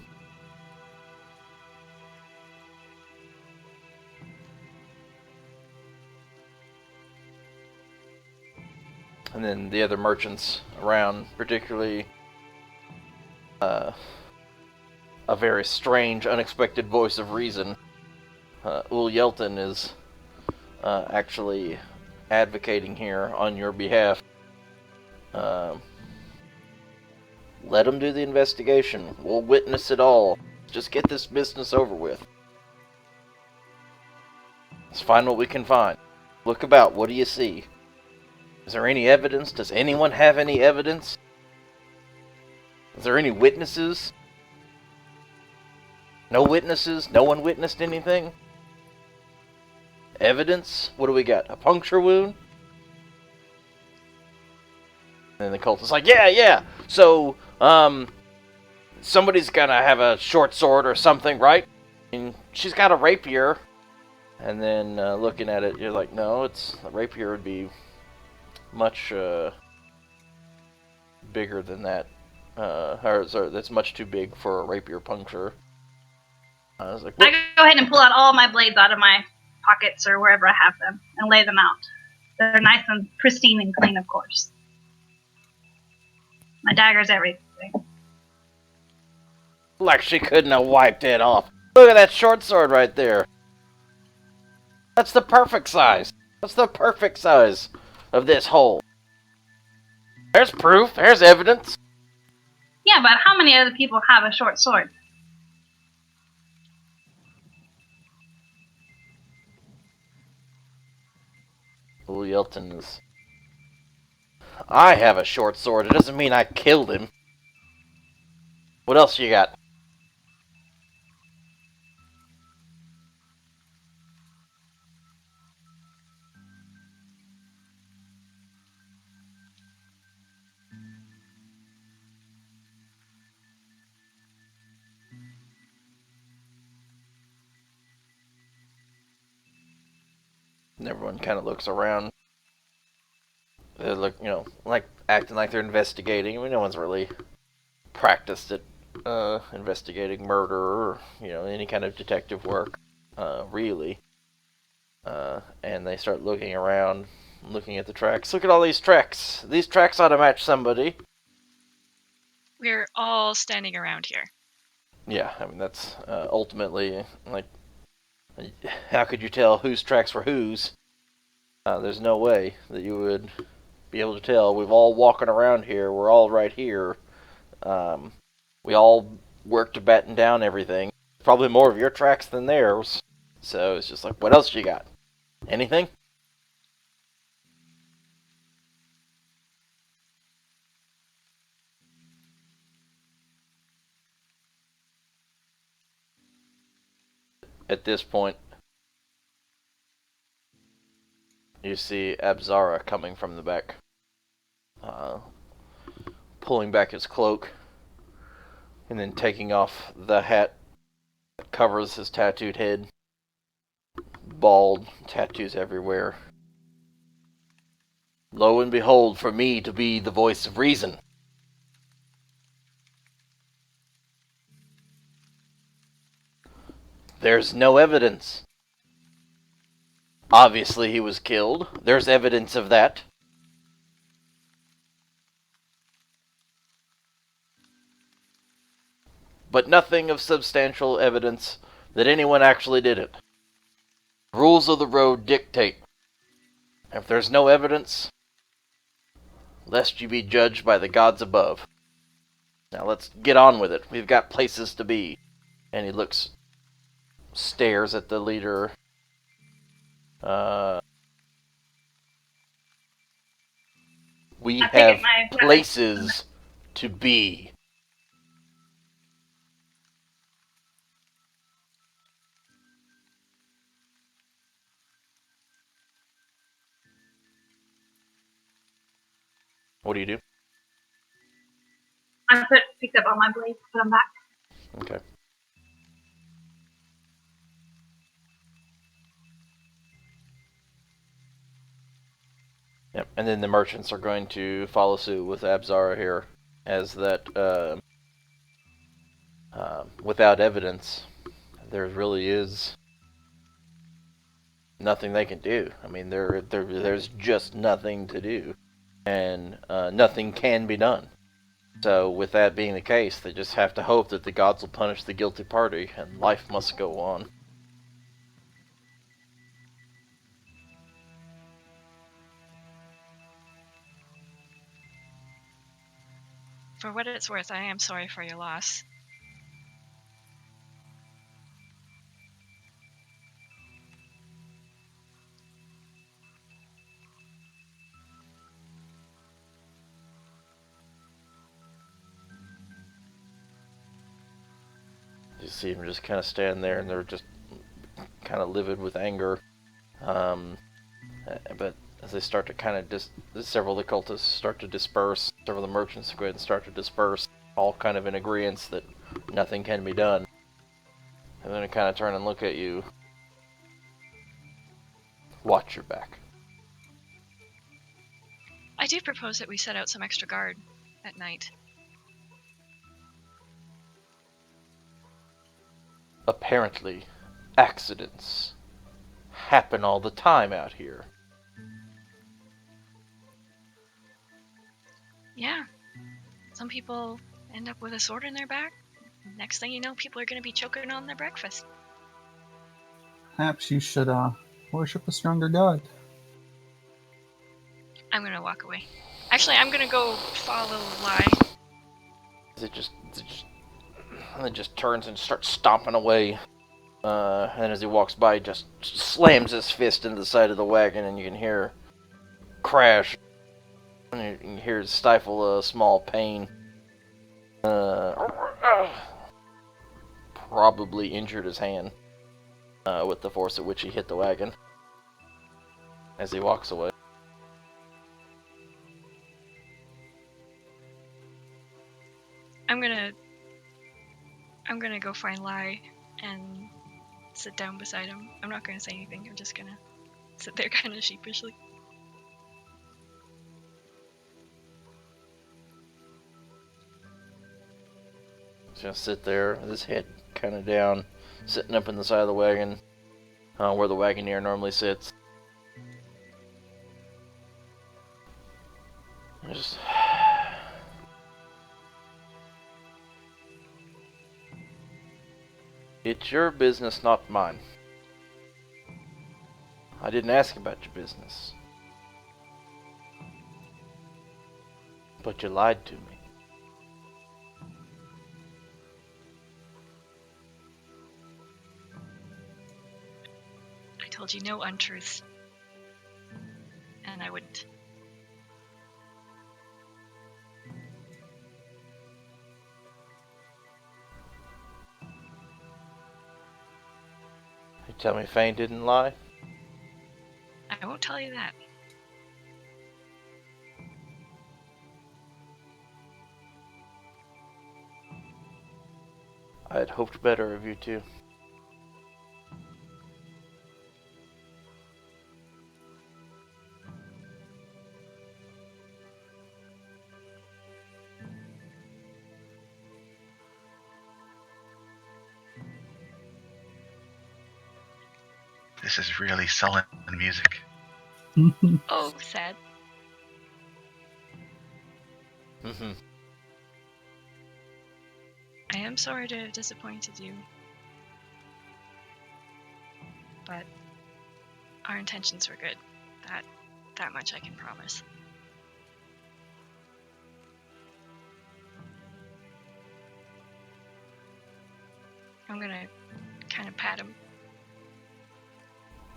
And then the other merchants around, particularly a very strange, unexpected voice of reason. Ul Yelton is actually advocating here on your behalf. Let him do the investigation. We'll witness it all. Just get this business over with. Let's find what we can find. Look about. What do you see? Is there any evidence? Does anyone have any evidence? Is there any witnesses? No witnesses? No one witnessed anything? Evidence? What do we got? A puncture wound? And the cultist is like, yeah. So, somebody's gonna have a short sword or something, right? And she's got a rapier. And then, looking at it, you're like, no, a rapier would be much, bigger than that. Sorry, that's much too big for a rapier puncture. I was like, I go ahead and pull out all my blades out of my pockets or wherever I have them and lay them out. They're nice and pristine and clean, of course. My dagger's everything. like she couldn't have wiped it off. Look at that short sword right there. That's the perfect size. That's the perfect size of this hole. There's proof. There's evidence. Yeah, but how many other people have a short sword? Ul Yelton is... I have a short sword. It doesn't mean I killed him. What else you got? And everyone kind of looks around. They look, like acting like they're investigating. I mean, no one's really practiced at investigating murder or, any kind of detective work, really. And they start looking around, looking at the tracks. Look at all these tracks. These tracks ought to match somebody. We're all standing around here. Yeah, I mean, that's ultimately, like, how could you tell whose tracks were whose? There's no way that you would be able to tell. We've all walking around here. We're all right here. We all work to batten down everything. Probably more of your tracks than theirs. So it's just like, what else you got? Anything? At this point, you see Abzara coming from the back, pulling back his cloak, and then taking off the hat that covers his tattooed head. Bald, tattoos everywhere. Lo and behold, for me to be the voice of reason. There's no evidence. Obviously he was killed. There's evidence of that. But nothing of substantial evidence that anyone actually did it. Rules of the road dictate. If there's no evidence, lest you be judged by the gods above. Now let's get on with it. We've got places to be. And he stares at the leader. We have places to be. What do you do? I picked up all my blades, put them back. Okay. Yep, and then the merchants are going to follow suit with Abzara here, as that, without evidence, there really is nothing they can do. I mean, there's just nothing to do, and nothing can be done. So, with that being the case, they just have to hope that the gods will punish the guilty party, and life must go on. For what it's worth, I am sorry for your loss. You see him just kind of stand there, and they're just kind of livid with anger. But as they start to kind of several of the cultists start to disperse, several of the merchants go ahead and start to disperse, all kind of in agreement that nothing can be done. And then they kind of turn and look at you. Watch your back. I do propose that we set out some extra guard at night. Apparently, accidents happen all the time out here. Yeah. Some people end up with a sword in their back. Next thing you know, people are going to be choking on their breakfast. Perhaps you should worship a stronger god. I'm going to walk away. Actually, I'm going to go follow Lai. It just turns and starts stomping away. And as he walks by, he just slams his fist into the side of the wagon, and you can hear crash. And you can hear it stifle a small pain. Probably injured his hand with the force at which he hit the wagon as he walks away. I'm gonna go find Lai and sit down beside him. I'm not gonna say anything. I'm just gonna sit there kind of sheepishly. Just sit there with his head kind of down, sitting up in the side of the wagon, where the wagoneer normally sits. Just... It's your business, not mine. I didn't ask about your business. But you lied to me. I told you no untruths. And I wouldn't. Tell me Fane didn't lie? I won't tell you that. I had hoped better of you two. This is really sullen music. Oh, sad. Mm-hmm. I am sorry to have disappointed you. But our intentions were good. That much I can promise. I'm gonna kind of pat him.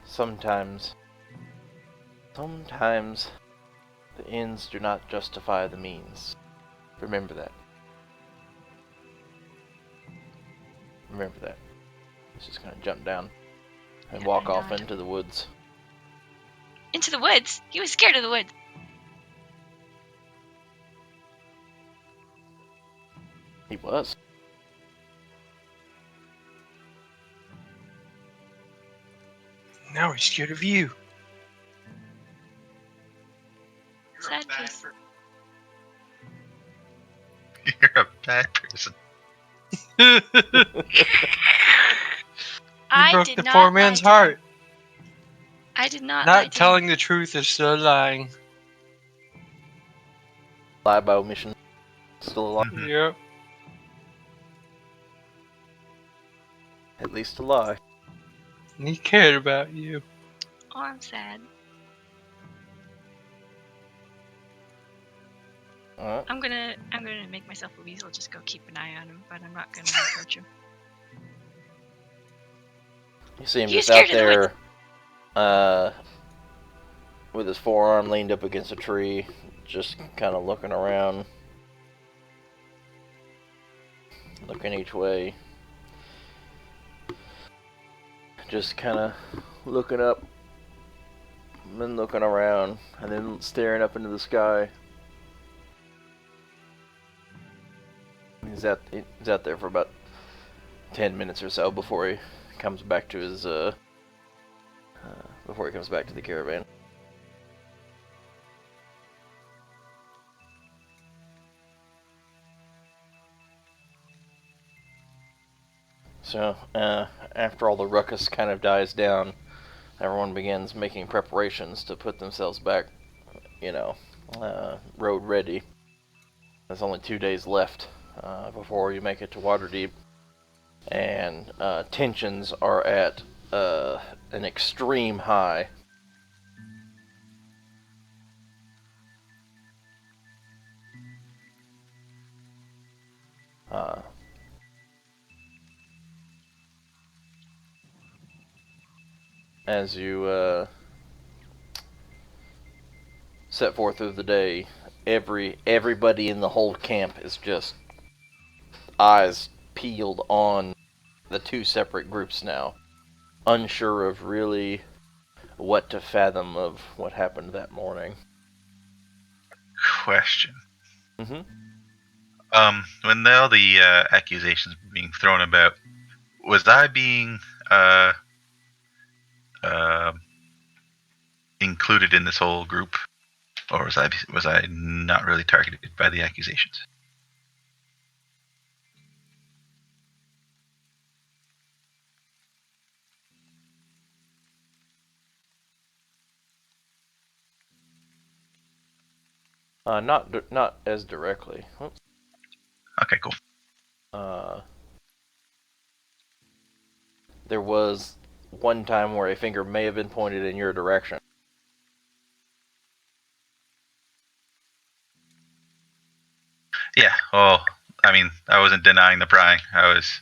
Sometimes the ends do not justify the means. Remember that. Remember that. He's just gonna jump down and Yeah, walk I off nod. into the woods. Into the woods? He was scared of the woods. He was. Now he's scared of you. Sad face. You're a bad person. You I broke did the not poor man's lie to him. heart. I did not lie Not to telling him. the truth is still lying. Lie by omission. Still alive. Mhm. Yep. At least a lie. And he cared about you. Oh, I'm sad. Alright. I'm gonna make myself a weasel. Just go keep an eye on him, but I'm not gonna approach him. You see him He was just out scared of the there, with his forearm leaned up against a tree, just kind of looking around, looking each way, just kind of looking up, and then looking around, and then staring up into the sky. He's out there for about 10 minutes or so before he comes back to his before he comes back to the caravan. So after all the ruckus kind of dies down, everyone begins making preparations to put themselves back, road ready. There's only 2 days left before you make it to Waterdeep, and tensions are at an extreme high. As you set forth through the day, everybody in the whole camp is just eyes peeled on the two separate groups now, unsure of really what to fathom of what happened that morning. Question. Mm-hmm. When all the accusations were being thrown about, was I being included in this whole group, or was I not really targeted by the accusations? Not as directly. Oops. Okay, cool. There was one time where a finger may have been pointed in your direction. Yeah. Well, I mean, I wasn't denying the prying. I was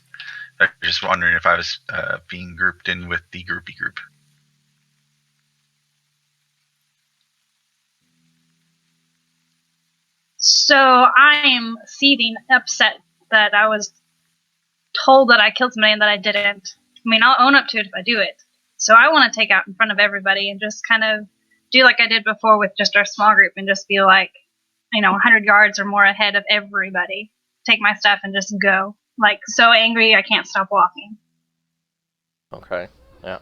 just wondering if I was being grouped in with the groupie group. So I am seething, upset that I was told that I killed somebody and that I didn't. I mean, I'll own up to it if I do it, So I want to take out in front of everybody and just kind of do like I did before with just our small group and just be like, 100 yards or more ahead of everybody. Take my stuff and just go. Like, so angry I can't stop walking. Okay. Yeah.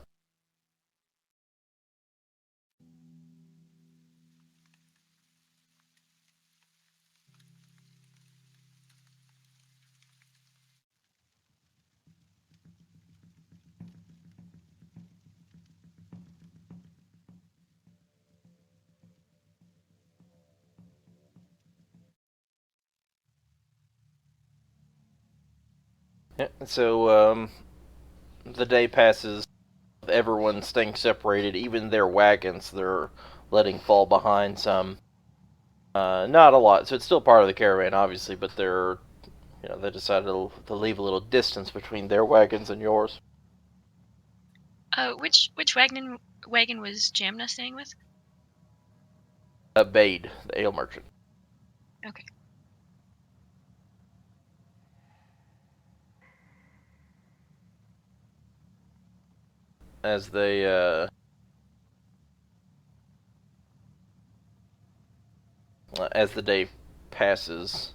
Yeah. So the day passes. Everyone staying separated. Even their wagons, they're letting fall behind some. Not a lot. So it's still part of the caravan, obviously, but they decided to leave a little distance between their wagons and yours. Which wagon was Jamna staying with? Bade, the ale merchant. Okay. As they as the day passes,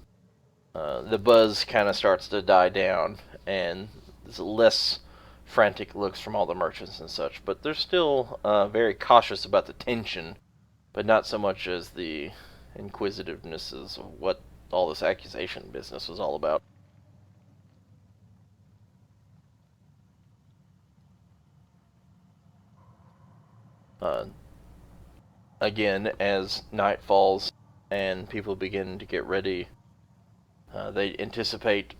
the buzz kind of starts to die down, and there's less frantic looks from all the merchants and such. But they're still very cautious about the tension, but not so much as the inquisitiveness of what all this accusation business was all about. Again, as night falls and people begin to get ready, they anticipate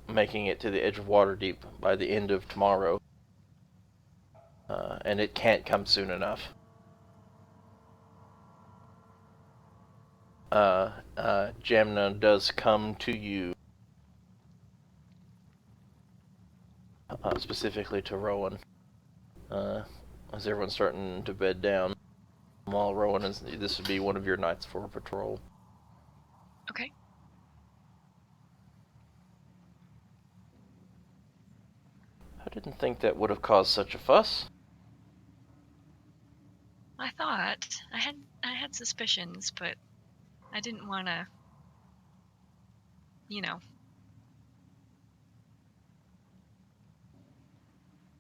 making it to the edge of Waterdeep by the end of tomorrow, and it can't come soon enough. Jamna does come to you, specifically to Rowan, as everyone's starting to bed down. While Rowan this would be one of your nights for patrol. Okay. I didn't think that would have caused such a fuss. I thought I had suspicions, but I didn't want to,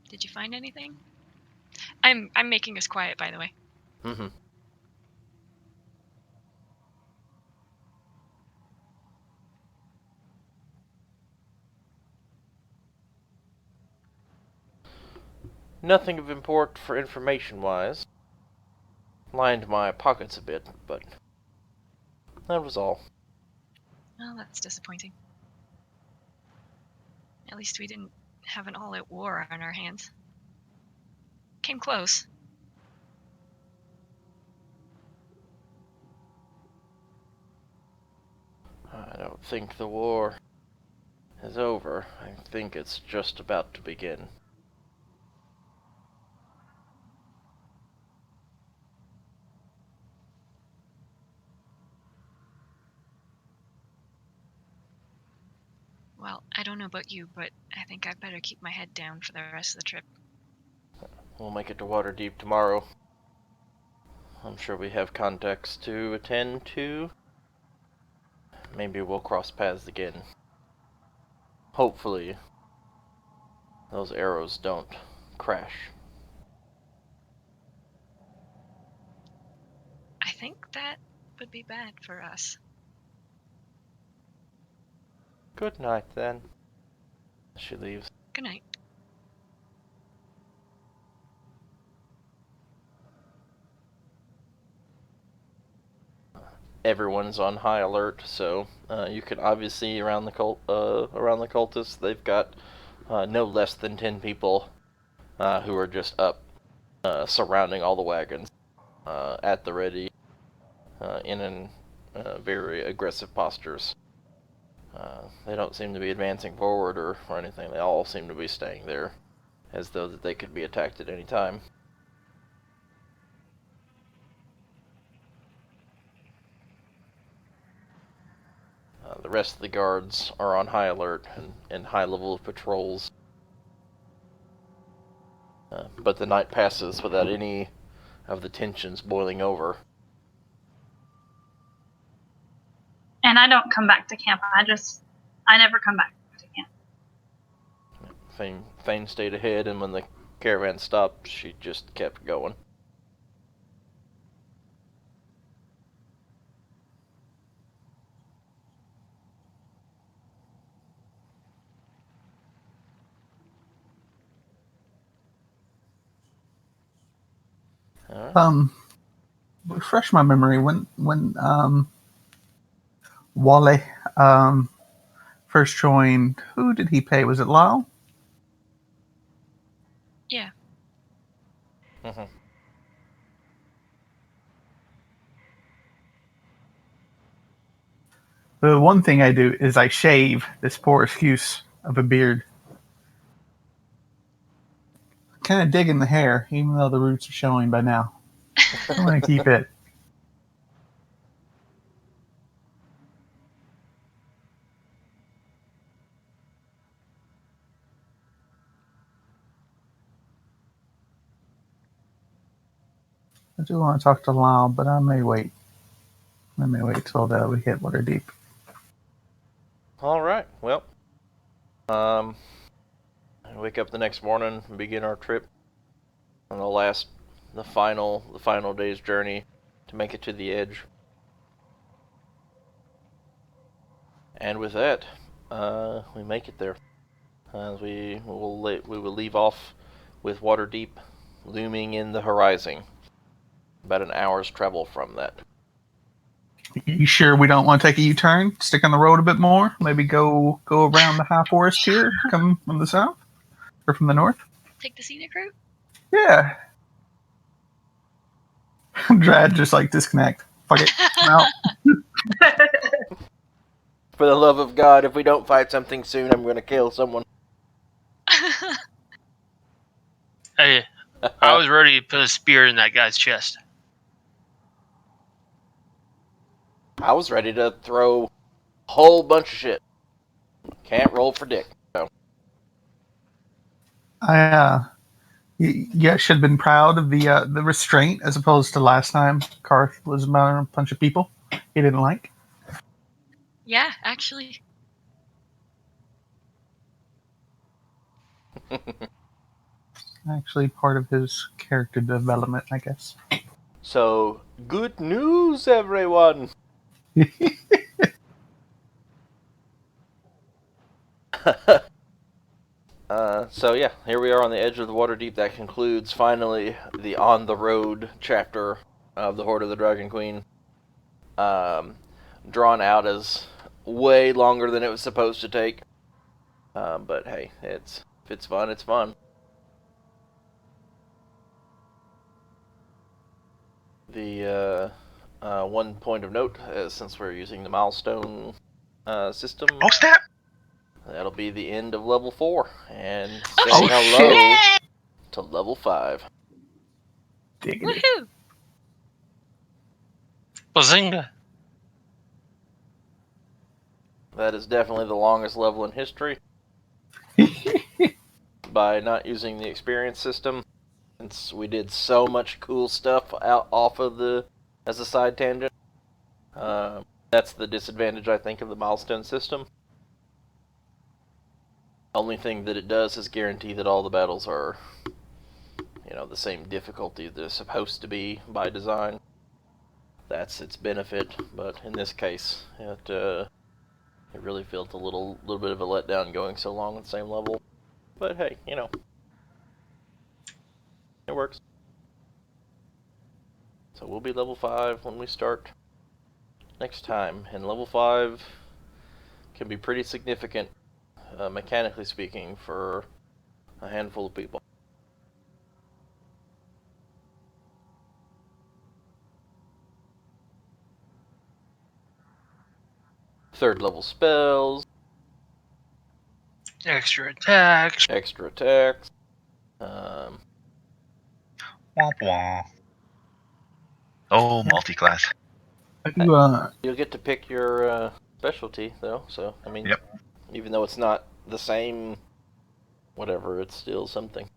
Did you find anything? I'm making us quiet, by the way. Mm-hmm. Nothing of import for information-wise. Lined my pockets a bit, but that was all. Well, that's disappointing. At least we didn't have an all-out war on our hands. Came close. I don't think the war is over. I think it's just about to begin. Well, I don't know about you, but I think I'd better keep my head down for the rest of the trip. We'll make it to Waterdeep tomorrow. I'm sure we have contacts to attend to. Maybe we'll cross paths again. Hopefully, those arrows don't crash. I think that would be bad for us. Good night, then. She leaves. Good night. Everyone's on high alert, so you can obviously around the cultists, they've got no less than 10 people who are just up, surrounding all the wagons, at the ready, in very aggressive postures. They don't seem to be advancing forward or anything. They all seem to be staying there, as though that they could be attacked at any time. The rest of the guards are on high alert and high level of patrols. But the night passes without any of the tensions boiling over. And I don't come back to camp. I never come back to camp. Thane stayed ahead, and when the caravan stopped, she just kept going. All right. Refresh my memory. When Wale first joined, who did he pay? Was it Lyle? Yeah. Mm-hmm. The one thing I do is I shave this poor excuse of a beard. Kind of digging the hair, even though the roots are showing by now. I'm going to keep it. I do want to talk to Lyle, but I may wait. I may wait till we hit Waterdeep. All right. Well, wake up the next morning and begin our trip on the final day's journey to make it to the edge. And with that, we make it there. We will leave off with Waterdeep looming in the horizon. About an hour's travel from that. You sure we don't want to take a U-turn? Stick on the road a bit more? Maybe go around the high forest here? Come from the south? Or from the north? Take the scenic route? Yeah. Drad just like disconnect. Fuck it. No. For the love of God, if we don't fight something soon, I'm going to kill someone. Hey, I was ready to put a spear in that guy's chest. I was ready to throw a whole bunch of shit. Can't roll for dick. So. You guys should have been proud of the restraint as opposed to last time Karth was about a bunch of people he didn't like. Yeah, actually. Actually, part of his character development, I guess. So, good news, everyone! So yeah, here we are on the edge of the Waterdeep. That concludes, finally, the on-the-road chapter of the Hoard of the Dragon Queen. Drawn out as way longer than it was supposed to take. But hey, if it's fun, it's fun. The one point of note, since we're using the milestone system, Oh, snap! that'll be the end of level 4, and say Oh, hello shit. to level 5. Diggity. Woohoo! Bazinga! That is definitely the longest level in history. By not using the experience system, since we did so much cool stuff off of as a side tangent. That's the disadvantage, I think, of the milestone system. Only thing that it does is guarantee that all the battles are, the same difficulty they're supposed to be by design. That's its benefit, but in this case, it really felt a little bit of a letdown going so long at the same level. But hey, it works. So we'll be level 5 when we start next time, and level 5 can be pretty significant, mechanically speaking, for a handful of people. Third level spells, Extra attacks. extra attacks. Womp womp. Oh, multi-class. I do, You'll get to pick your specialty, though. So, Yep. even though it's not the same, whatever, it's still something.